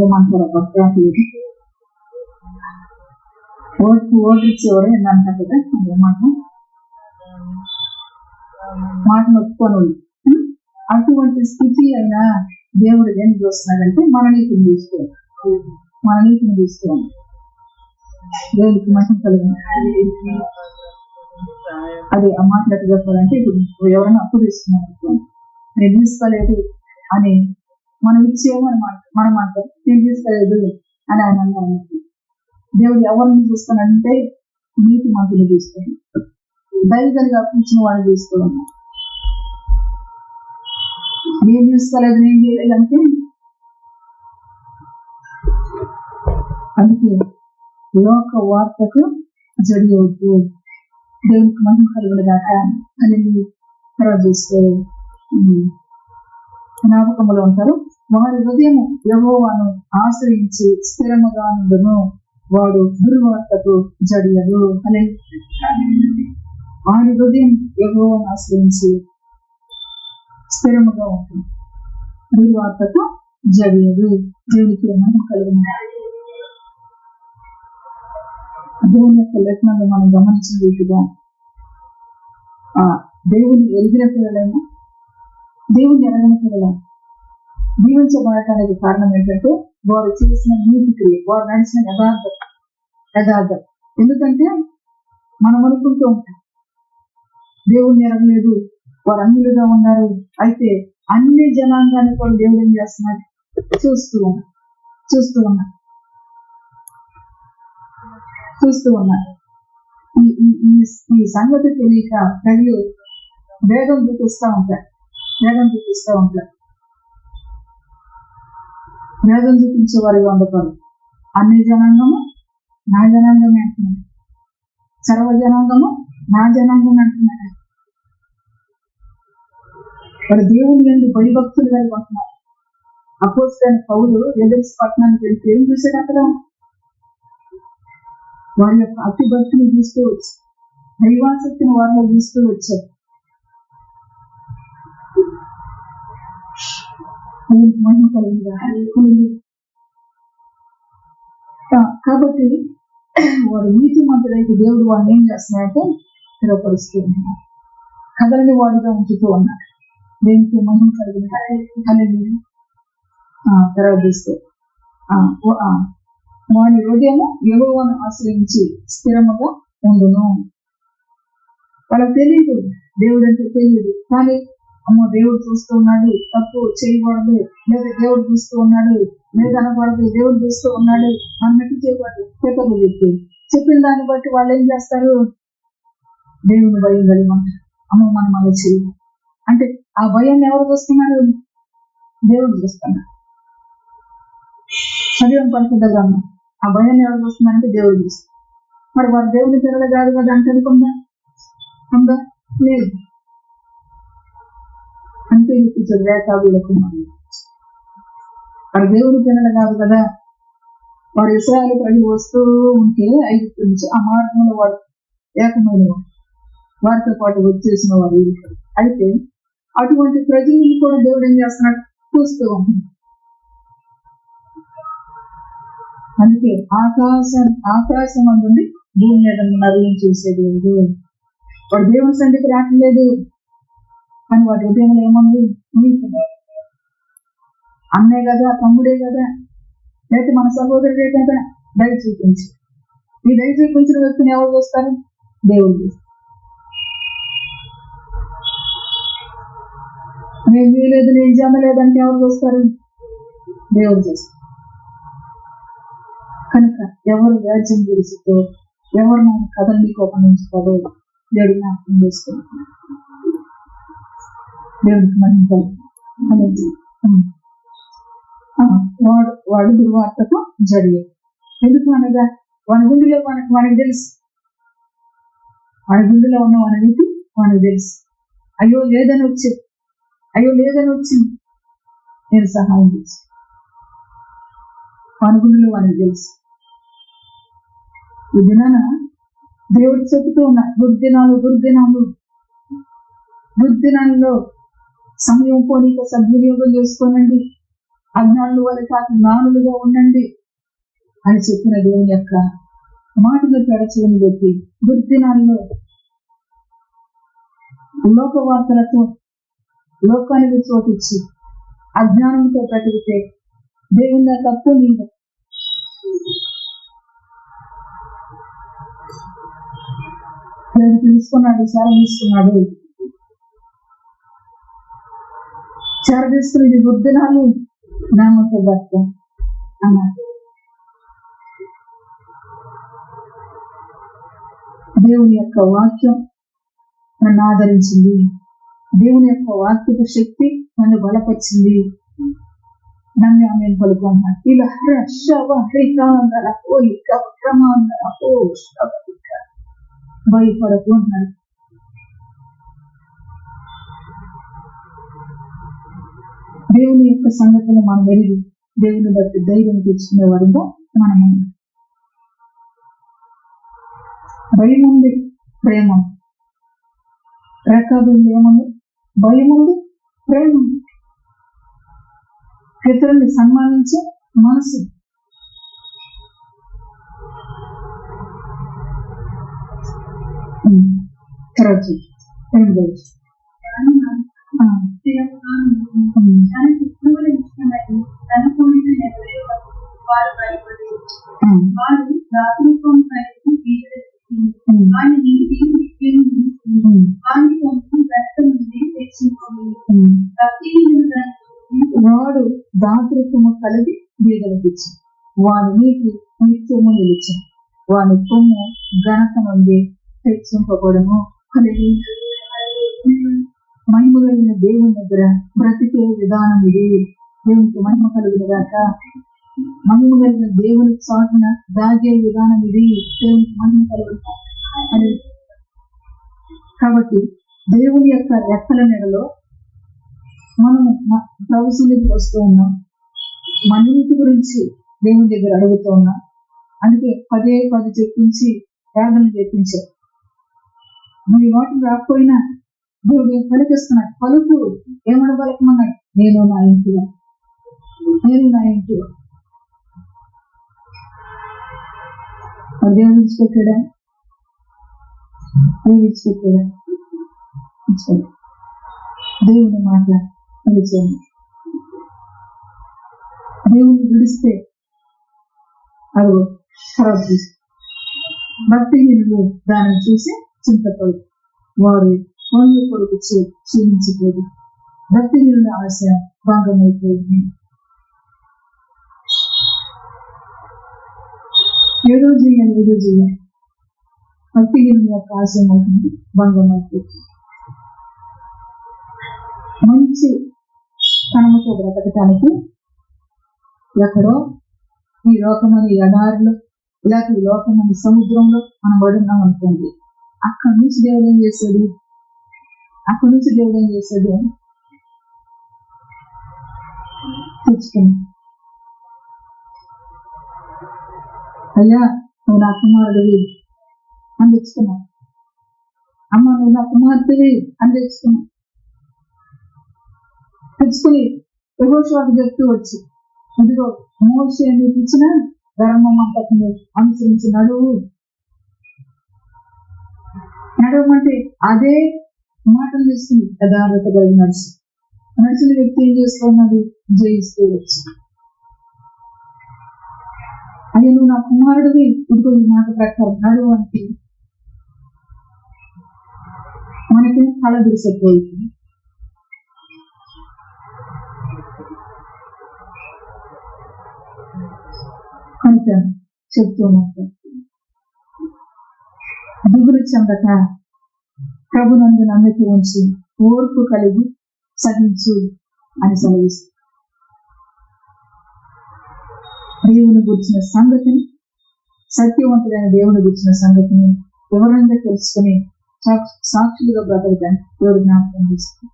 ఏమంటారు? భక్తి ఓటు ఇచ్చేవారు ఏంటంటారు కదా, మాటను ఒప్పుకోను. అటువంటి స్థితి అయినా దేవుడు ఏం చూస్తున్నాడంటే మన నీతిని తీసుకోవాలి. మన నీతిని తీసుకోవాలి. దేవుడికి మహిమ కలిగిన. అది ఆ మాట్లాడి చెప్పాలంటే ఇప్పుడు ఎవరైనా అప్పు తీసుకున్నాను, నేను తీసుకోలేదు అని మనం ఇచ్చేమని మనం అంటాం. నేను తీసుకోలేదు అని ఆయన అన్నారు. దేవుడు ఎవరిని చూస్తానంటే నీతి మంతులు తీసుకోండి, దైవంగా అప్పించిన వాళ్ళు తీసుకోవాలి. నేను తీసుకోలేదు, నేను చేయలేదంటే అందుకే లోక వార్తకు జడియవద్దు. దేవునికి మహిమ కలుగునగాక అని తర్వాత చూస్తే జ్ఞాపకములో ఉంటారు. వారి హృదయం యెహోవాను ఆశ్రయించి స్థిరముగా నుండును, వాడు దుర్వార్తకు జడియడు అని. వాడి హృదయం యెహోవాను ఆశ్రయించి స్థిరముగా ఉంటుంది, దుర్వార్తకు జడియదు. దేవునికి మహిమ కలుగును. దేవుని యొక్క లక్షణాలు మనం గమనించిన రీతిగా దేవుని ఎరిగిన పిల్లలైనా దేవుని ఎరగని పిల్లలైనా దీవించబడటానికి కారణం ఏంటంటే వారు చేసిన నీతి క్రియ, వారు నడిచిన యథార్థం. ఎందుకంటే మనం అనుకుంటూ ఉంటాం దేవుణ్ణి ఎరగలేదు, వారు అన్యులుగా ఉన్నారు. అయితే అన్ని జనాంగాన్ని కూడా దేవుడు ఏం చేస్తున్నారు? చూస్తూ ఉన్నారు. ఈ సంగతి తెలియక ప్రజలు వేగం చూపిస్తూ ఉంటారు. వేగం చూపించే వారిగా ఉండకూడదు. అన్ని జనాంగము నా జనాంగమే అంటున్నారు, సర్వ జనాంగము నా జనాంగం అంటున్నారు. వాడు దేవుని యందు భయభక్తులు కలిగి ఉంటున్నారు. అపోస్తలుడైన పౌలు ఎదెన్సు పట్టణానికి వెళ్తే ఏం చూశాడు? అక్కడ వారి యొక్క అతి భక్తిని చూస్తూ వచ్చి దైవాసక్తిని వారిలో చూస్తూ వచ్చారు. మహిమ కలిగింది. కాబట్టి వాడు నీతిమంతుడైతే దేవుడు వాడిని ఏం చేస్తున్నాడంటే స్థిరపరుస్తూ ఉన్నాడు, కదలని వాడుగా ఉంచుతూ ఉన్నాడు. దేనికి మహిమ కలిగింది. ప్రార్థిస్తూ వాని హృదయము యెహోవాను ఆశ్రయించి స్థిరముగా ఉండును. వాళ్ళకి తెలియదు, దేవుడు అంటే తెలియదు. కానీ అమ్మో దేవుడు చూస్తూ ఉన్నాడు, తప్పు చేయకూడదు, లేదా దేవుడు చూస్తూ ఉన్నాడు, లేదా అనకూడదు, దేవుడు చూస్తూ ఉన్నాడు అన్నట్టు చేయకూడదు. పేపర్లు చెప్పిన దాన్ని బట్టి వాళ్ళు ఏం చేస్తారు, దేవుని భయం కలిగమంటారు. అమ్మ మనం అలా చేయాలి అంటే ఆ భయాన్ని ఎవరు చూస్తున్నారు, దేవుడు చూస్తున్నారు. శరీరం పరిశుద్ధంగా అమ్మ ఆ భయాన్ని ఎవరు చూస్తున్నారంటే దేవుడు చూస్తారు. మరి వారు దేవుని పిల్లలు కాదు కదా అంటే అనుకుందా, ఉందా? లేదు. అంటే చూపించారు రేఖాబీలకు. వారు దేవుని పిల్లలు కాదు కదా. వారు ఇశ్రాయేలు ప్రజలు వస్తూ ఉంటే ఐగుప్తు నుంచి ఆ మార్గంలో వాడు ఏకమైన వారితో పాటు వచ్చేసిన వారు. అయితే అటువంటి ప్రజలను కూడా దేవుడు ఏం చేస్తున్నాడు, చూస్తూ ఉంటుంది. అందుకే ఆకాశం అందుంది, భూమి మీద నరులను చూసేది లేదు. వాడు దేవుని సన్నిధికి రావట్లేదు, కానీ వాడి ఉదయంలో ఏముంది, అన్నే కదా, తమ్ముడే కదా, లేకపోతే మన సహోదరుడే కదా, దయ చూపించి. ఈ దయ చూపించిన వ్యక్తిని ఎవరు చూస్తారు, దేవుడు చూస్తారు. నేను చేయలేదు, నేను చేయలేదంటే ఎవరు చూస్తారు, దేవుడు చూస్తారు. కనుక ఎవరు రాజ్యం గెలుచుతో, ఎవరు మన కథల్ని కోపగించుకోదో దేవుడు జ్ఞాపకం చేసుకుంటున్నాడు. దేవుడికి మనం అనేది వాడు దుర్వార్తతో జరిగేది. ఎందుకు అనగా వాని గుండెలో మనకు తెలుసు, వాడి గుండెలో ఉన్న వాని నీతి మనకు తెలుసు. అయ్యో లేదని వచ్చింది, నేను సహాయం చేసి వాని గుండెలో వానికి తెలుసు. ఈ దినాన దేవుడు చెబుతూ ఉన్నా, దుర్దినాల్లో సమయం పోనీక సద్వినియోగం చేసుకోనండి, అజ్ఞానుల వల్ల కాక జ్ఞానులుగా ఉండండి అని చెప్పిన దేవుని యొక్క మాటలు పెడచని పెట్టి దుర్దినాల్లో లోక వార్తలతో లోకానికి చోటిచ్చి అజ్ఞానంతో బ్రతికితే దేవుని తప్పు నీవు. దేవుడు తీసుకున్నాడు, తీసుకుని ఇది దుర్దినాలు నామతో భర్త అన్నాడు. దేవుని యొక్క వాక్యం నన్ను ఆదరించింది, దేవుని యొక్క వాక్యపు శక్తి నన్ను బలపరిచింది, నన్ను ఆమె పలుకున్నాడు. ఇలా భయపడకు అన్నాడు. దేవుని యొక్క సంగతులు మనం ఎరిగి దేవుని బట్టి ధైర్యం తెచ్చుకునే వారిగా మనం భయం ఉంది, ప్రేమ రకాబులు ఏముంది, భయం ఉంది, ప్రేమ ఉంది, ఇతరుల్ని సన్మానించే మనసు. వాడు దాతృత్వము కలిగి వీగలిపించి వాని నీతి నిత్యము నిలిచి వాని కొమ్ము ఘనత నుండి హెచ్చింపబడము. మహిమ కలిగిన దేవుని దగ్గర బ్రతికే విధానం ఇది. దేవునికి మహిమ కలిగిన దాక మహిమ కలిగిన దేవుని చాటున దాగే విధానం ఇది. దేవునికి మహిమ కలిగిన కాబట్టి దేవుని యొక్క రెక్కల నెలలో మనము ప్రభు సన్నిధికి వస్తూ ఉన్నాం. మన నీతి గురించి దేవుని దగ్గర అడుగుతూ ఉన్నాం. అందుకే పదే చెప్పించి ప్రార్థన చేపించారు. మీ వాటిని రాకపోయినా దేవుడు పలికిస్తున్నాడు. పలుకు ఏమన్నా పలకమన్నాడు, నేను నా ఇంటిలో. దేవుడు విడిచిపెట్టాడా? దేవుని మాట పలిచాను. దేవుని విడిస్తే అది ఖరాబ్ చేస్తుంది. భక్తిహీనులు దాన్ని చూసి చింతపడు, వారు వంద కొడుకు క్షీణించిపోదు. భక్తిహీనుల ఆశ భాగమైపోయింది. 7వ చేయాలి భక్తిహీనుల యొక్క ఆశ భంగం అయిపోతుంది. మంచి తనముతో బ్రతకటానికి ఎక్కడో ఈ లోకమని ఎడారిలో, ఇలాగ ఈ లోకమని సముద్రంలో మనం పడున్నాం అనుకోండి. అక్కడి నుంచి దేవుడు ఏం చేశాడు? తెచ్చుకుని, అయ్యా నువ్వు నా కుమారుడివి అని తెచ్చుకున్నావు, అమ్మ నువ్వు నా కుమార్తెవి అని తెచ్చుకుని యెహోషువకు చెప్తూ వచ్చి, అందులో మోషే నీకు ఇచ్చిన ధర్మమంతటిని అనుసరించి నడవమంటే అదే మాటలు చేస్తుంది. యథార్థత నడిచిన వ్యక్తి ఏం చేస్తున్నది? జయిస్తూ వచ్చి, అది నువ్వు నా కుమారుడివి, ఇదిగో ఈ మాట ప్రకారం నడువు అంటే మనకి తల దిరిసెట్టిపోతుంది. కనుక చెప్తున్నట్టు దిగులు చెందక ప్రభునందు నమ్మిక ఉంచి ఓర్పు కలిగి సహించు అని సెలవిస్తుంది. దేవుని గురించిన సంగతిని, సత్యవంతుడైన దేవుని గురించిన సంగతిని వివరంగా తెలుసుకుని సాక్షులుగా బ్రతకడానికి దేవుడు జ్ఞాపకం చేస్తుంది.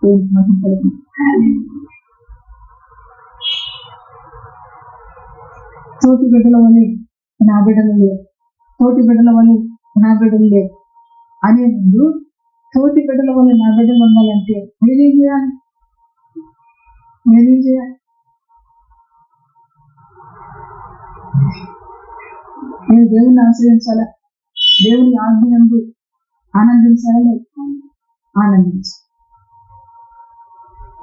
దేవునికి మహిమ కలుగును. తోటి బిడ్డల వలె నా బిడ్డలు లేవు అనే ముందు తోటి బిడ్డల వల్ల నా బిడ్డలు ఉన్నాయంటే నేనేం చేయాలి? నేను దేవుని ఆశ్రయించాలా? దేవుని ఆజ్ఞ ఆనందించాలా?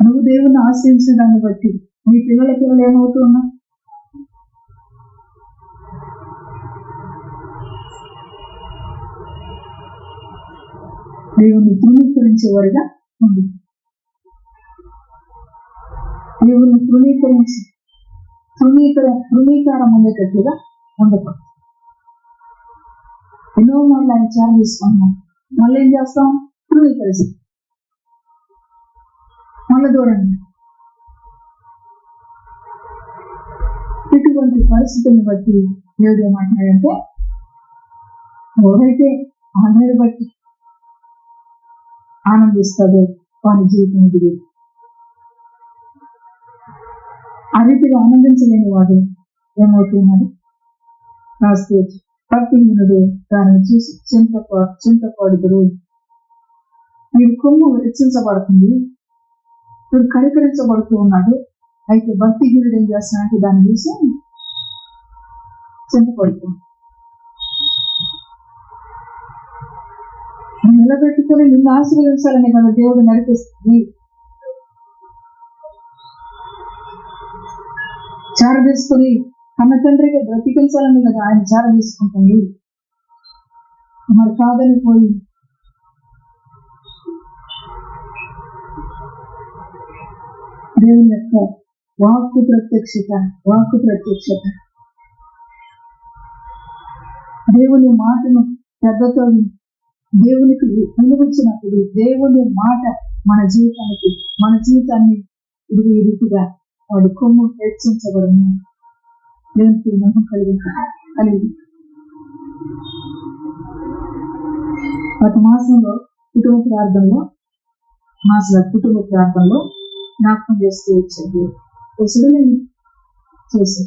నువ్వు దేవుని ఆశ్రయించిన దాన్ని బట్టి నీ పిల్లలకి ఏమవుతూ ఉన్నా? దేవుని తృణీకరించేవారుగా ఉంది. దేవుని తృణీకారం ఉండేటట్లుగా ఉండకూడదు. ఎన్నో మార్లు ఆయన చారు తీసుకుంటున్నాం, మళ్ళీ ఏం చేస్తాం? తృణీకరిస్తాం, మళ్ళీ దూరం. ఇటువంటి పరిస్థితులను బట్టి దేవుడు ఏమంటున్నాడంటే, ఎవరైతే ఆమెను బట్టి ఆనందిస్తాడో వాని జీవితం ఇది. ఆ రీతిగా ఆనందించలేని వాడు ఏమవుతున్నాడు? రాస్తూ భక్తిహీనుడు దానిని చూసి చింతపడుదురు. వీడి కొమ్ము హెచ్చించబడుతుంది, వీడు కనికరించబడుతూ ఉన్నాడు. అయితే భక్తిహీనుడు ఏం చేస్తున్నాడంటే దాన్ని చూసి చింతపడుతుంది. నిలబెట్టుకుని నిన్ను ఆశీర్వదించాలని కదా దేవుడు నడిపిస్తుంది. చార తీసుకుని కన్న తండ్రిగా బ్రతికించాలని కదా ఆయన చార తీసుకుంటుంది. మరి కాదని పోయి దేవుని యొక్క వాక్కు ప్రత్యక్షత దేవుని మాటను పెద్దతో దేవునికి విలువించినప్పుడు దేవుని మాట మన జీవితాన్ని ఇది ఈ రీతిగా వాడి కొమ్ము హెచ్చించబడము. దేవునికి నమ్మకం కలిగి గత మాసంలో కుటుంబ ప్రార్థనలో జ్ఞాపకం చేస్తూ వచ్చేది చూసి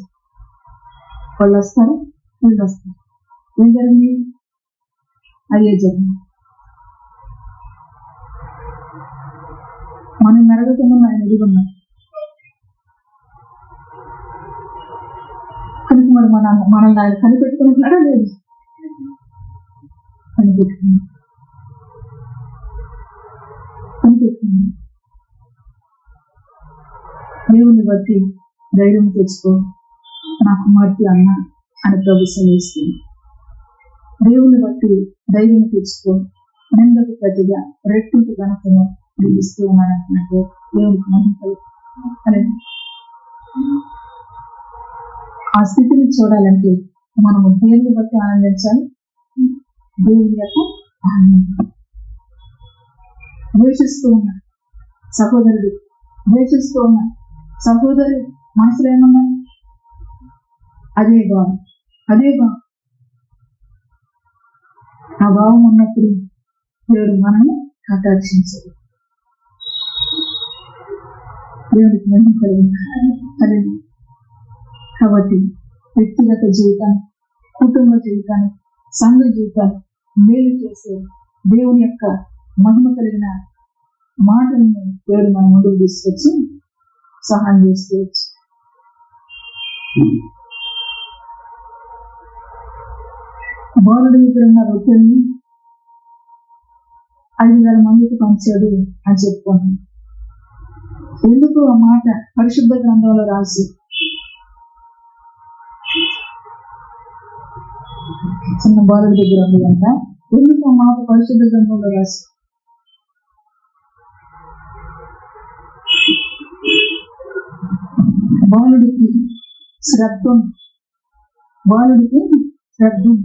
వాళ్ళు వస్తారు, వీళ్ళు వస్తారు. ఏం జరిగింది? అయ్యే జరిగింది. మనం మెరగకుండా ఆయన ఎదుగున్నాం కనుక మరి మనల్ని ఆయన కనిపెట్టుకుంటున్నాడా లేదు? కనిపెట్టుకున్నాం. దేవుని బట్టి ధైర్యం తెచ్చుకో నా కుమార్తె అన్న అని ప్రభు సెలవిస్తుంది. దేవుని బట్టి ధైర్యం తెచ్చుకో, నిందకు ప్రతిగా రెట్టింపు గణపను దీవిస్తూ ఉన్నాడంటున్నట్టు దేవునికి మహిమలు. ఆ స్థితిని చూడాలంటే మనము దేవుని బట్టి ఆనందించాలి. దేవుని యొక్క ఆనందం. ద్వేషిస్తూ ఉన్నాడు సహోదరుడు, ద్వేషిస్తూ ఉన్నాడు సహోదరు మనసులో ఏమన్నా అదే భావం, అదే భావం. ఆ భావం ఉన్నప్పుడు దేవుడు మనల్ని ఆకర్షించదు. దేవుడికి మహిమ కలిగింది. అదే కాబట్టి వ్యక్తిగత జీవితాన్ని, కుటుంబ జీవితాన్ని, సంఘ జీవితాన్ని మేలు చేసే దేవుని యొక్క మహిమ కలిగిన మాటలను దేవుడు మన ముందుకు తీసుకొచ్చి సహాయం చేసుకోవచ్చు. బాలుడి దగ్గర ఉన్న రొట్టెల్ని 5,000 మందికి పంచాడు అని చెప్పుకుంటున్నాం. ఎందుకు ఆ మాట పరిశుద్ధ గ్రంథంలో రాసి చిన్న బాలుడి దగ్గర ఉంది అంట? ఎందుకు ఆ మాట పరిశుద్ధ గ్రంథంలో రాసి? బాలుడికి శ్రద్ధం, బాలుడికి శ్రద్ధం,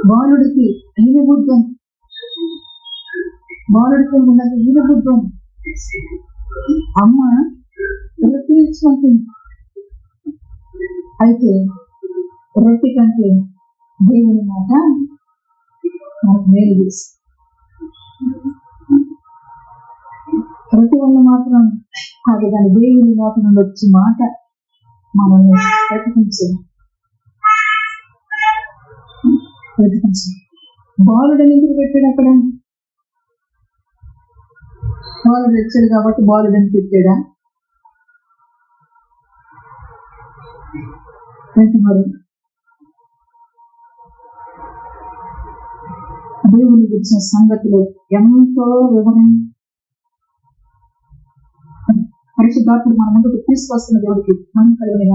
బాలుడికి ఈనబుద్ధం, బాలుడికి ఉన్నది ఈనబుద్ధం. అమ్మ రొట్టె ఇచ్చినట్టుంది. అయితే రొట్టె కంటే దేవుని మాట మనకు మేలు చేసి, రొట్టె వల్ల మాత్రం అది దాని దేవుని మాట నుండి వచ్చే మాట మనల్ని ప్రతిపించదు. బాలుడని ఎందుకు పెట్టాడు అక్కడ? బాలుడు వచ్చాడు కాబట్టి బాలుడని పెట్టాడా? మరి దేవుని గురించిన సంగతిలో ఎంతో వివరణ పరిశుద్ధాత్ముడు మన ముందుకు తీసుకొస్తున్న దేవుడికి మనం కలిగిన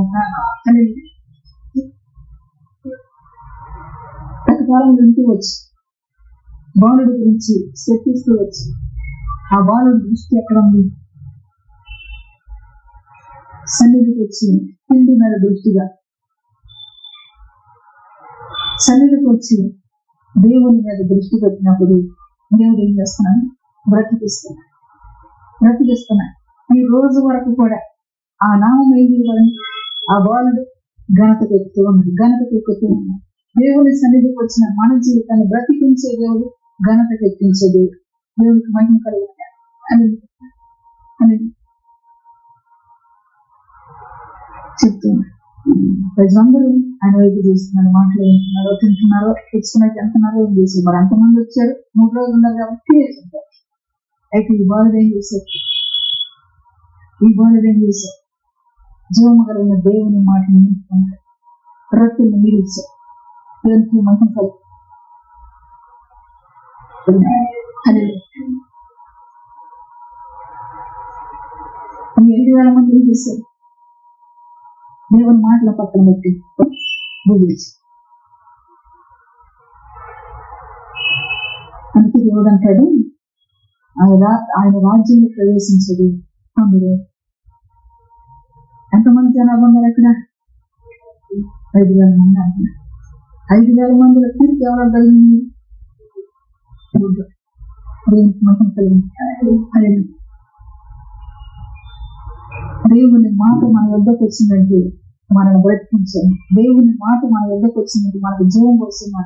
ప్రతికాలం వింటూ వచ్చి బాలుడి గురించి చర్చిస్తూ వచ్చి ఆ బాలుడి దృష్టి ఎక్కడ ఉంది? సన్నిధికి వచ్చి పిండి మీద దృష్టిగా, సన్నిధికి వచ్చి దేవుని మీద దృష్టి పెట్టినప్పుడు దేవుడు ఏం చేస్తున్నాడు? బ్రతికిస్తున్నాడు. ఈ రోజు వరకు కూడా ఆ నామం ఏం చేయాలని ఆ బాలుడు ఘనతకు ఎక్కుతూ ఉన్నాడు. దేవుని సన్నిధికి వచ్చిన మన జీవితాన్ని బ్రతికించే దేవుడు, ఘనతకు ఎక్కించే దేవుడు. దేవుడికి మహిమ కలిగిన అని చెప్తున్నారు. ప్రజలందరూ ఆయన వైపు చూస్తున్నారు, మాటలు వింటున్నారో, తింటున్నారో, తెచ్చుకున్నట్టు ఎంతున్నారో ఏం చేశారు. మరి అంతమంది వచ్చారు, 3 రోజులు ఉన్నారు కాబట్టి. అయితే ఈ బాలుడు ఏం చేశారు? జీవము కలిగిన దేవుని మాటలు వింటున్నారు, రొట్టెలు మిగిల్చారు. దేవునికి మహిమ కలిగి 7,000 మంది ఏం చేశారు? దేవుని మాటల పక్కన పెట్టి భూమించి. అందుకే దేవుడు అంటాడు, ఆయన రాజ్యంలో ప్రవేశించదు అందరూ. ఎంతమంది జనాభా ఉన్నారు అక్కడ? 5,000 మంది అంటున్నారు. 5,000 మందిలో తీర్పు ఎవరో కలిగింది? దేవుని మాట మన వద్దకు వచ్చిందంటే మనల్ని బ్రతికించాలి. దేవుని మాట మన వద్దకు వచ్చిందంటే మనకు జీవం పోసేమా.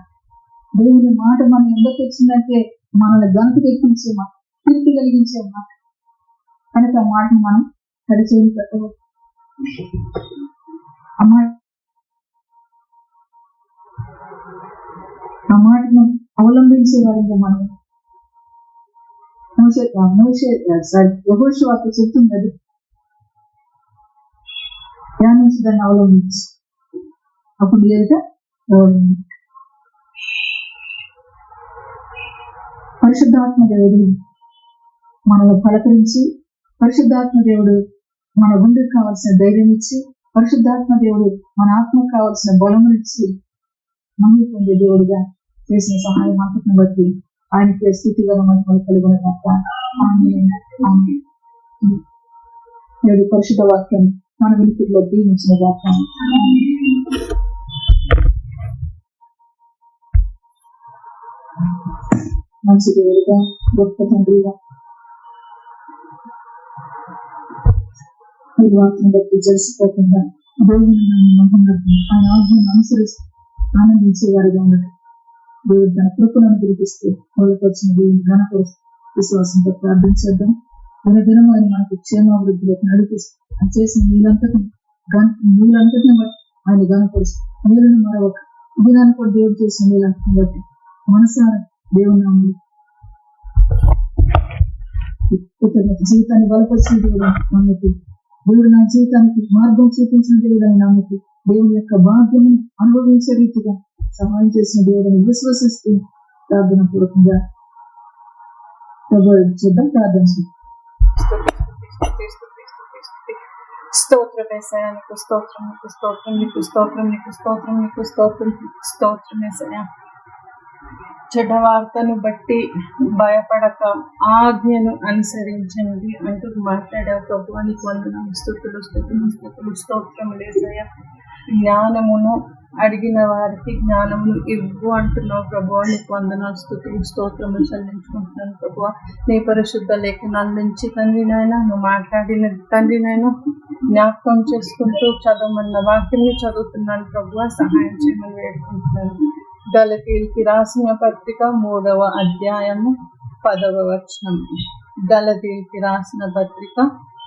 దేవుని మాట మన వద్దకు వచ్చిందంటే మనల్ని గంటకు ఎక్కించేమా, తీర్పు కలిగించేమా. కనుక ఆ మాటను మనం తడిచేది పెట్టవచ్చు. ఆ మాట ఆ మాటను అవలంబించే వారిగా మనం యెహోషువ చెప్తున్నది, ధ్యానించి దాన్ని అవలంబించి అప్పుడు ఎదుట పరిశుద్ధాత్మ దేవుడు మనల్ని పలకరించి, పరిశుద్ధాత్మ దేవుడు మన గుండెకు కావాల్సిన ధైర్యం ఇచ్చి, పరిశుద్ధాత్మ దేవుడు మన ఆత్మకు కావాల్సిన బలం ఇచ్చి మహిళ పొందే దేవుడుగా చేసిన సహాయం అంతటిని బట్టి ఆయనకి స్థితిగా మనం కలుగున పరిశుద్ధ వాక్యం మన వినికిడిలో దీవించిన వాక్యం. మంచి దేవుడుగా, గొప్ప తండ్రిగా మీరు వాక్యం బట్టి జలిసిపోకుండా దేవుని ఆయన ఆజ్ఞను అనుసరిస్తూ ఆనందించే వారిగా ఉండదు. దేవుడు తన కృపలను పిలిపిస్తూ వాళ్ళకి వచ్చిన దేవుని ఘనపరుస్తూ విశ్వాసంతో ప్రార్థించేద్దాం. దినదినం ఆయన మనకు క్షేమాభివృద్ధిలోకి నడిపిస్తూ ఆయన చేసిన నీళ్ళంతటిని బట్టి ఆయన ఘనపరుస్తూ నీళ్ళను మరొక దినాన్ని కూడా దేవుడు చేసిన నీళ్ళంతటిని బట్టి మనసారా దేవుని జీవితాన్ని బలపరిచిన దేవుడు నమ్మకి, దేవుడు నా జీవితానికి మార్గం చూపించిన దేవుడు అని నమ్మకి, దేవుని యొక్క భాగ్యము అనుభవించే రీతిగా సహాయం చేసిన దేవుడిని విశ్వసిస్తూ ప్రార్థన పూర్వకంగా చేద్దాం. ప్రార్థన స్తోత్రం యేసయ్యా, నీకు స్తోత్రం, నీకు స్తోత్రం, నీకు స్తోత్రం, నీకు స్తోత్రం, నీకు స్తోత్రం, స్తోత్రం యేసయ్యా. చెడ్డ వార్తను బట్టి భయపడక ఆజ్ఞను అనుసరించినది అంటూ మాట్లాడావు ప్రభువా, నీకు వందనాలు, స్తుతులు, స్తుతులు, స్తుతులు, స్తోత్రములు యేసయ్యా. జ్ఞానమును అడిగిన వారికి జ్ఞానమును ఇవ్వు అంటున్నావు ప్రభువా, నీకు వందనాలు, స్తుతులు, స్తోత్రములు చెల్లించుకుంటున్నాను ప్రభువా. నీ పరిశుద్ధ లేఖనాల నుంచి తండ్రినైనా నువ్వు మాట్లాడిన తండ్రినైనా జ్ఞాపకం చేసుకుంటూ చదవమన్న వాక్యాన్ని చదువుతున్నాను ప్రభువా, సహాయం చేయమని వేడుకుంటున్నాను. గలతీయులకు రాసిన పత్రిక 3వ అధ్యాయము 10వ వచనం. గలతీయులకు రాసిన పత్రిక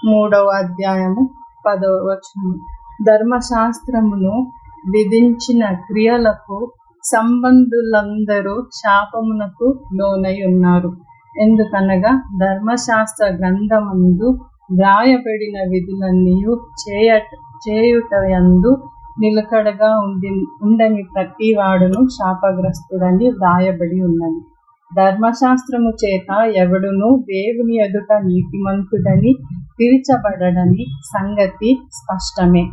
3వ అధ్యాయము 10వ వచనం. ధర్మశాస్త్రమును విధించిన క్రియలకు సంబంధులందరూ శాపమునకు లోనై ఉన్నారు. ఎందుకనగా ధర్మశాస్త్ర గ్రంథమందు వ్రాయబడిన విధులన్నీ చేయుటయందు నిలకడగా ఉండని ప్రతి వాడును శాపగ్రస్తుడని వ్రాయబడి ఉన్నది. ధర్మశాస్త్రము చేత ఎవడును దేవుని ఎదుట నీతిమంతుడని తీర్చబడడని సంగతి స్పష్టమే.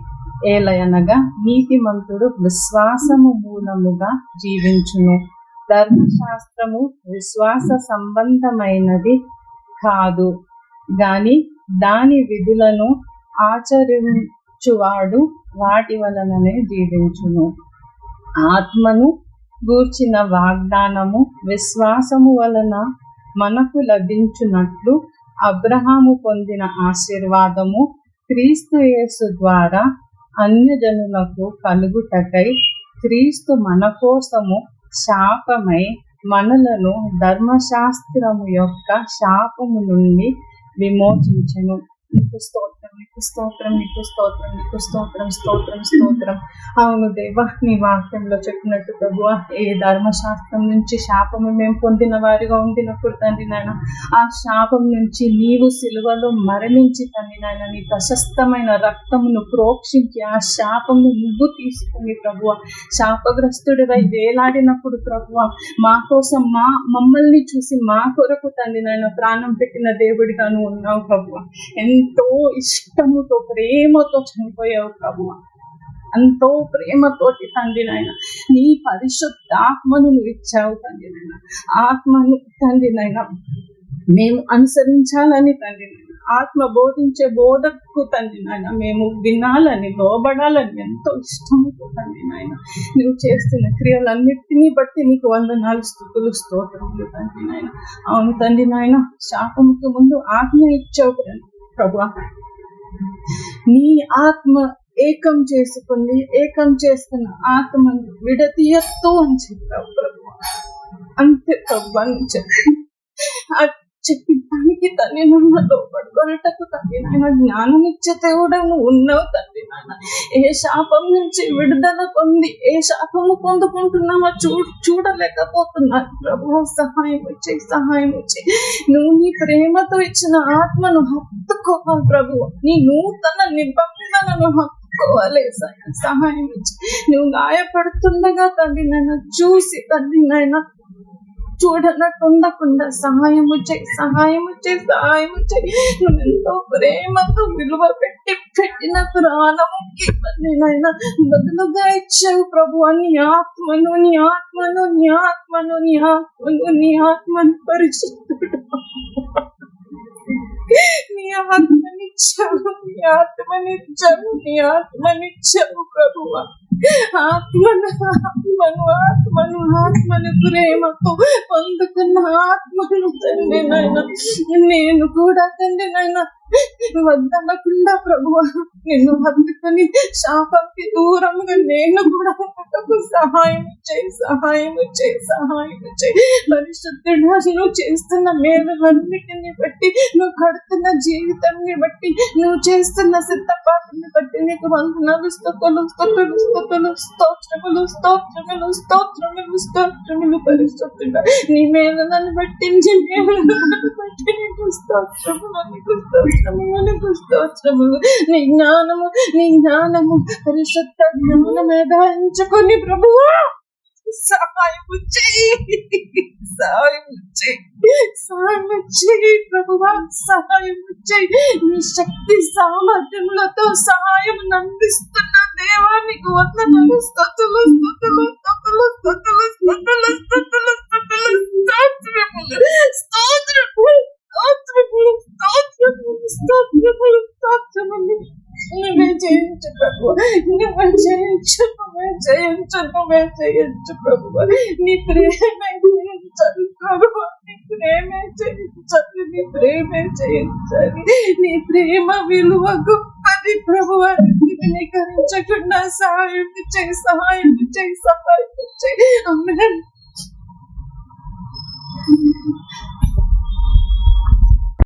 ఏలయనగా నీతిమంతుడు విశ్వాసము మూలముగా జీవించును. ధర్మశాస్త్రము విశ్వాస సంబంధమైనది కాదు గాని దాని విధులను ఆచరించువాడు వాటి వలననే జీవించును. ఆత్మను గూర్చిన వాగ్దానము విశ్వాసము వలన మనకు లభించున్నట్లు అబ్రహాము పొందిన ఆశీర్వాదము క్రీస్తు యేసు ద్వారా అన్యజనులకు కలుగుటకై క్రీస్తు మన కోసము శాపమై మనలను ధర్మశాస్త్రము యొక్క శాపము నుండి విమోచించెను. నీకు స్తోత్రం, నీకు స్తోత్రం, నీకు స్తోత్రం, నీకు స్తోత్రం, స్తోత్రం, స్తోత్రం. అవును దేవా, నీ వాక్యంలో చెప్పినట్టు ప్రభువా, ఏ ధర్మశాస్త్రం నుంచి శాపము మేము పొందిన వారిగా ఉండినప్పుడు తండ్రి నాయన, ఆ శాపం నుంచి నీవు సిలువలో మరణించి తండ్రి నాయన నీ ప్రశస్తమైన రక్తమును ప్రోక్షించి ఆ శాపమును నువ్వు తీసుకుని ప్రభువా, శాపగ్రస్తుడివై వేలాడినప్పుడు ప్రభువా, మా కోసం మమ్మల్ని చూసి మా కొరకు తండ్రి నాయన ప్రాణం పెట్టిన దేవుడిగా నువ్వు ఉన్నావు ప్రభువా. ఎంతో ఇష్టముతో ప్రేమతో చనిపోయావు ప్రభువా. ఎంతో ప్రేమతోటి తండ్రి నాయన నీ పరిశుద్ధాత్మను నువ్వు ఇచ్చావు తండ్రి నాయన. ఆత్మను తండ్రి నాయన మేము అనుసరించాలని తండ్రి నాయన, ఆత్మ బోధించే బోధకు తండ్రి నాయన మేము వినాలని లోబడాలని ఎంతో ఇష్టముతో తండ్రి నాయన నువ్వు చేస్తున్న క్రియలన్నిటినీ బట్టి నీకు వందనాలు, స్తుతులు, స్తోత్రములు తండ్రి నాయన. అవును తండ్రి నాయన, శాపముకు ముందు ఆజ్ఞ ఇచ్చావు ప్రభువా. నీ ఆత్మ ఏకం చేసుకుంది, ఏకం చేస్తున్న ఆత్మను విడతీయత్తు అని చెప్పావు ప్రభువా. అంతే ప్రభువా, చెప్పిన దానికి తండ్రి నాయన లోపడుకొనటకు తండ్రి నాయన జ్ఞానం ఇచ్చే దేవుడు నువ్వు ఉన్నావు తండ్రి నాయన. ఏ శాపం నుంచి విడుదల పొంది ఏ శాపము పొందుకుంటున్నామో చూడలేకపోతున్నాను ప్రభు. సహాయం చేయి, సహాయం చేయి. నువ్వు నీ ప్రేమతో ఇచ్చిన ఆత్మను హత్తుకోవాలి ప్రభు. నీ నూతన నిబంధనను హత్తుకోవాలి. సహాయం చేయి. నువ్వు గాయపడుతుండగా తండ్రి నన్ను చూసి తండ్రి నాయన చూడనట్టు ఉండకుండా సహాయము చేయి, సహాయము చేయి, సహాయము చేయి. నువ్వు ఎంతో ప్రేమతో విలువ పెట్టిన ప్రాణముకి నాయన బదులుగా ఇచ్చావు ప్రభు. నీ ఆత్మను నీ ఆత్మను నీ ఆత్మను నీ ఆత్మను నీ ఆత్మను పరిశుద్ధుడు నీ ఆత్మనిచ్చావు, నీ ఆత్మనిచ్చావు, నీ ఆత్మనిచ్చావు ప్రభు. ఆత్మను ఆత్మను ఆత్మను ఆత్మను ప్రేమతో పొందుకున్న ఆత్మను తండ్రి నాయన నేను కూడా తండ్రి నాయన వద్దనకుండా ప్రభువా నిన్ను హత్తుకొని శాపంకి దూరంగా నేను కూడా ఉండటకు సహాయం చేయి, సహాయం చేయి, సహాయం చేయి. పరిశుద్ధుడా నువ్వు చేస్తున్న మేలులన్నిటిని బట్టి, నువ్వు కడుతున్న జీవితాన్ని బట్టి, నువ్వు చేస్తున్న సిద్ధపాటుని బట్టి నీకు వందనాలు, స్తుతులు స్తుతులు స్తుతులు స్తోత్రములు స్తోత్రములు స్తోత్రములు స్తోత్రములు. పరిశుద్ధుడా నీ మేలులను బట్టి నీ మేలులను బట్టి నీకు స్తోత్రములు, నీకు స్తోత్రములు, నీకు స్తోత్రములు. నీ జ్ఞానము పరిశుద్ధ జ్ఞానమే దాయించుకొని ప్రభువా సహాయము చేయి, సహాయము చేయి, సహాయము చేయి ప్రభువా, సహాయము చేయి. నీ శక్తి సామర్థ్యములతో సహాయం అందిస్తున్న దేవానికి వందనాలు, స్తుతులు స్తుతులు స్తుతులు స్తుతులు స్తుతులు స్తుతులు స్తుతులు స్తోత్రములు స్తోత్రములు స్తోత్రములు స్తోత్రములు స్తోత్రములు స్తోత్రములు. నువ్వే జయించు ప్రభు, నువ్వే జయించు, నువ్వే జయించు, నువ్వే జయించు ప్రభు. నీ ప్రేమే జయించాలి ప్రభు, నీ ప్రేమే జయించాలి, నీ ప్రేమే జయించాలి. నీ ప్రేమ విలువ గొప్పది ప్రభు. ధృవీకరించకుండా సహాయం చేయి, సహాయం చేయి, సహాయం చేయి. ఆమేన్.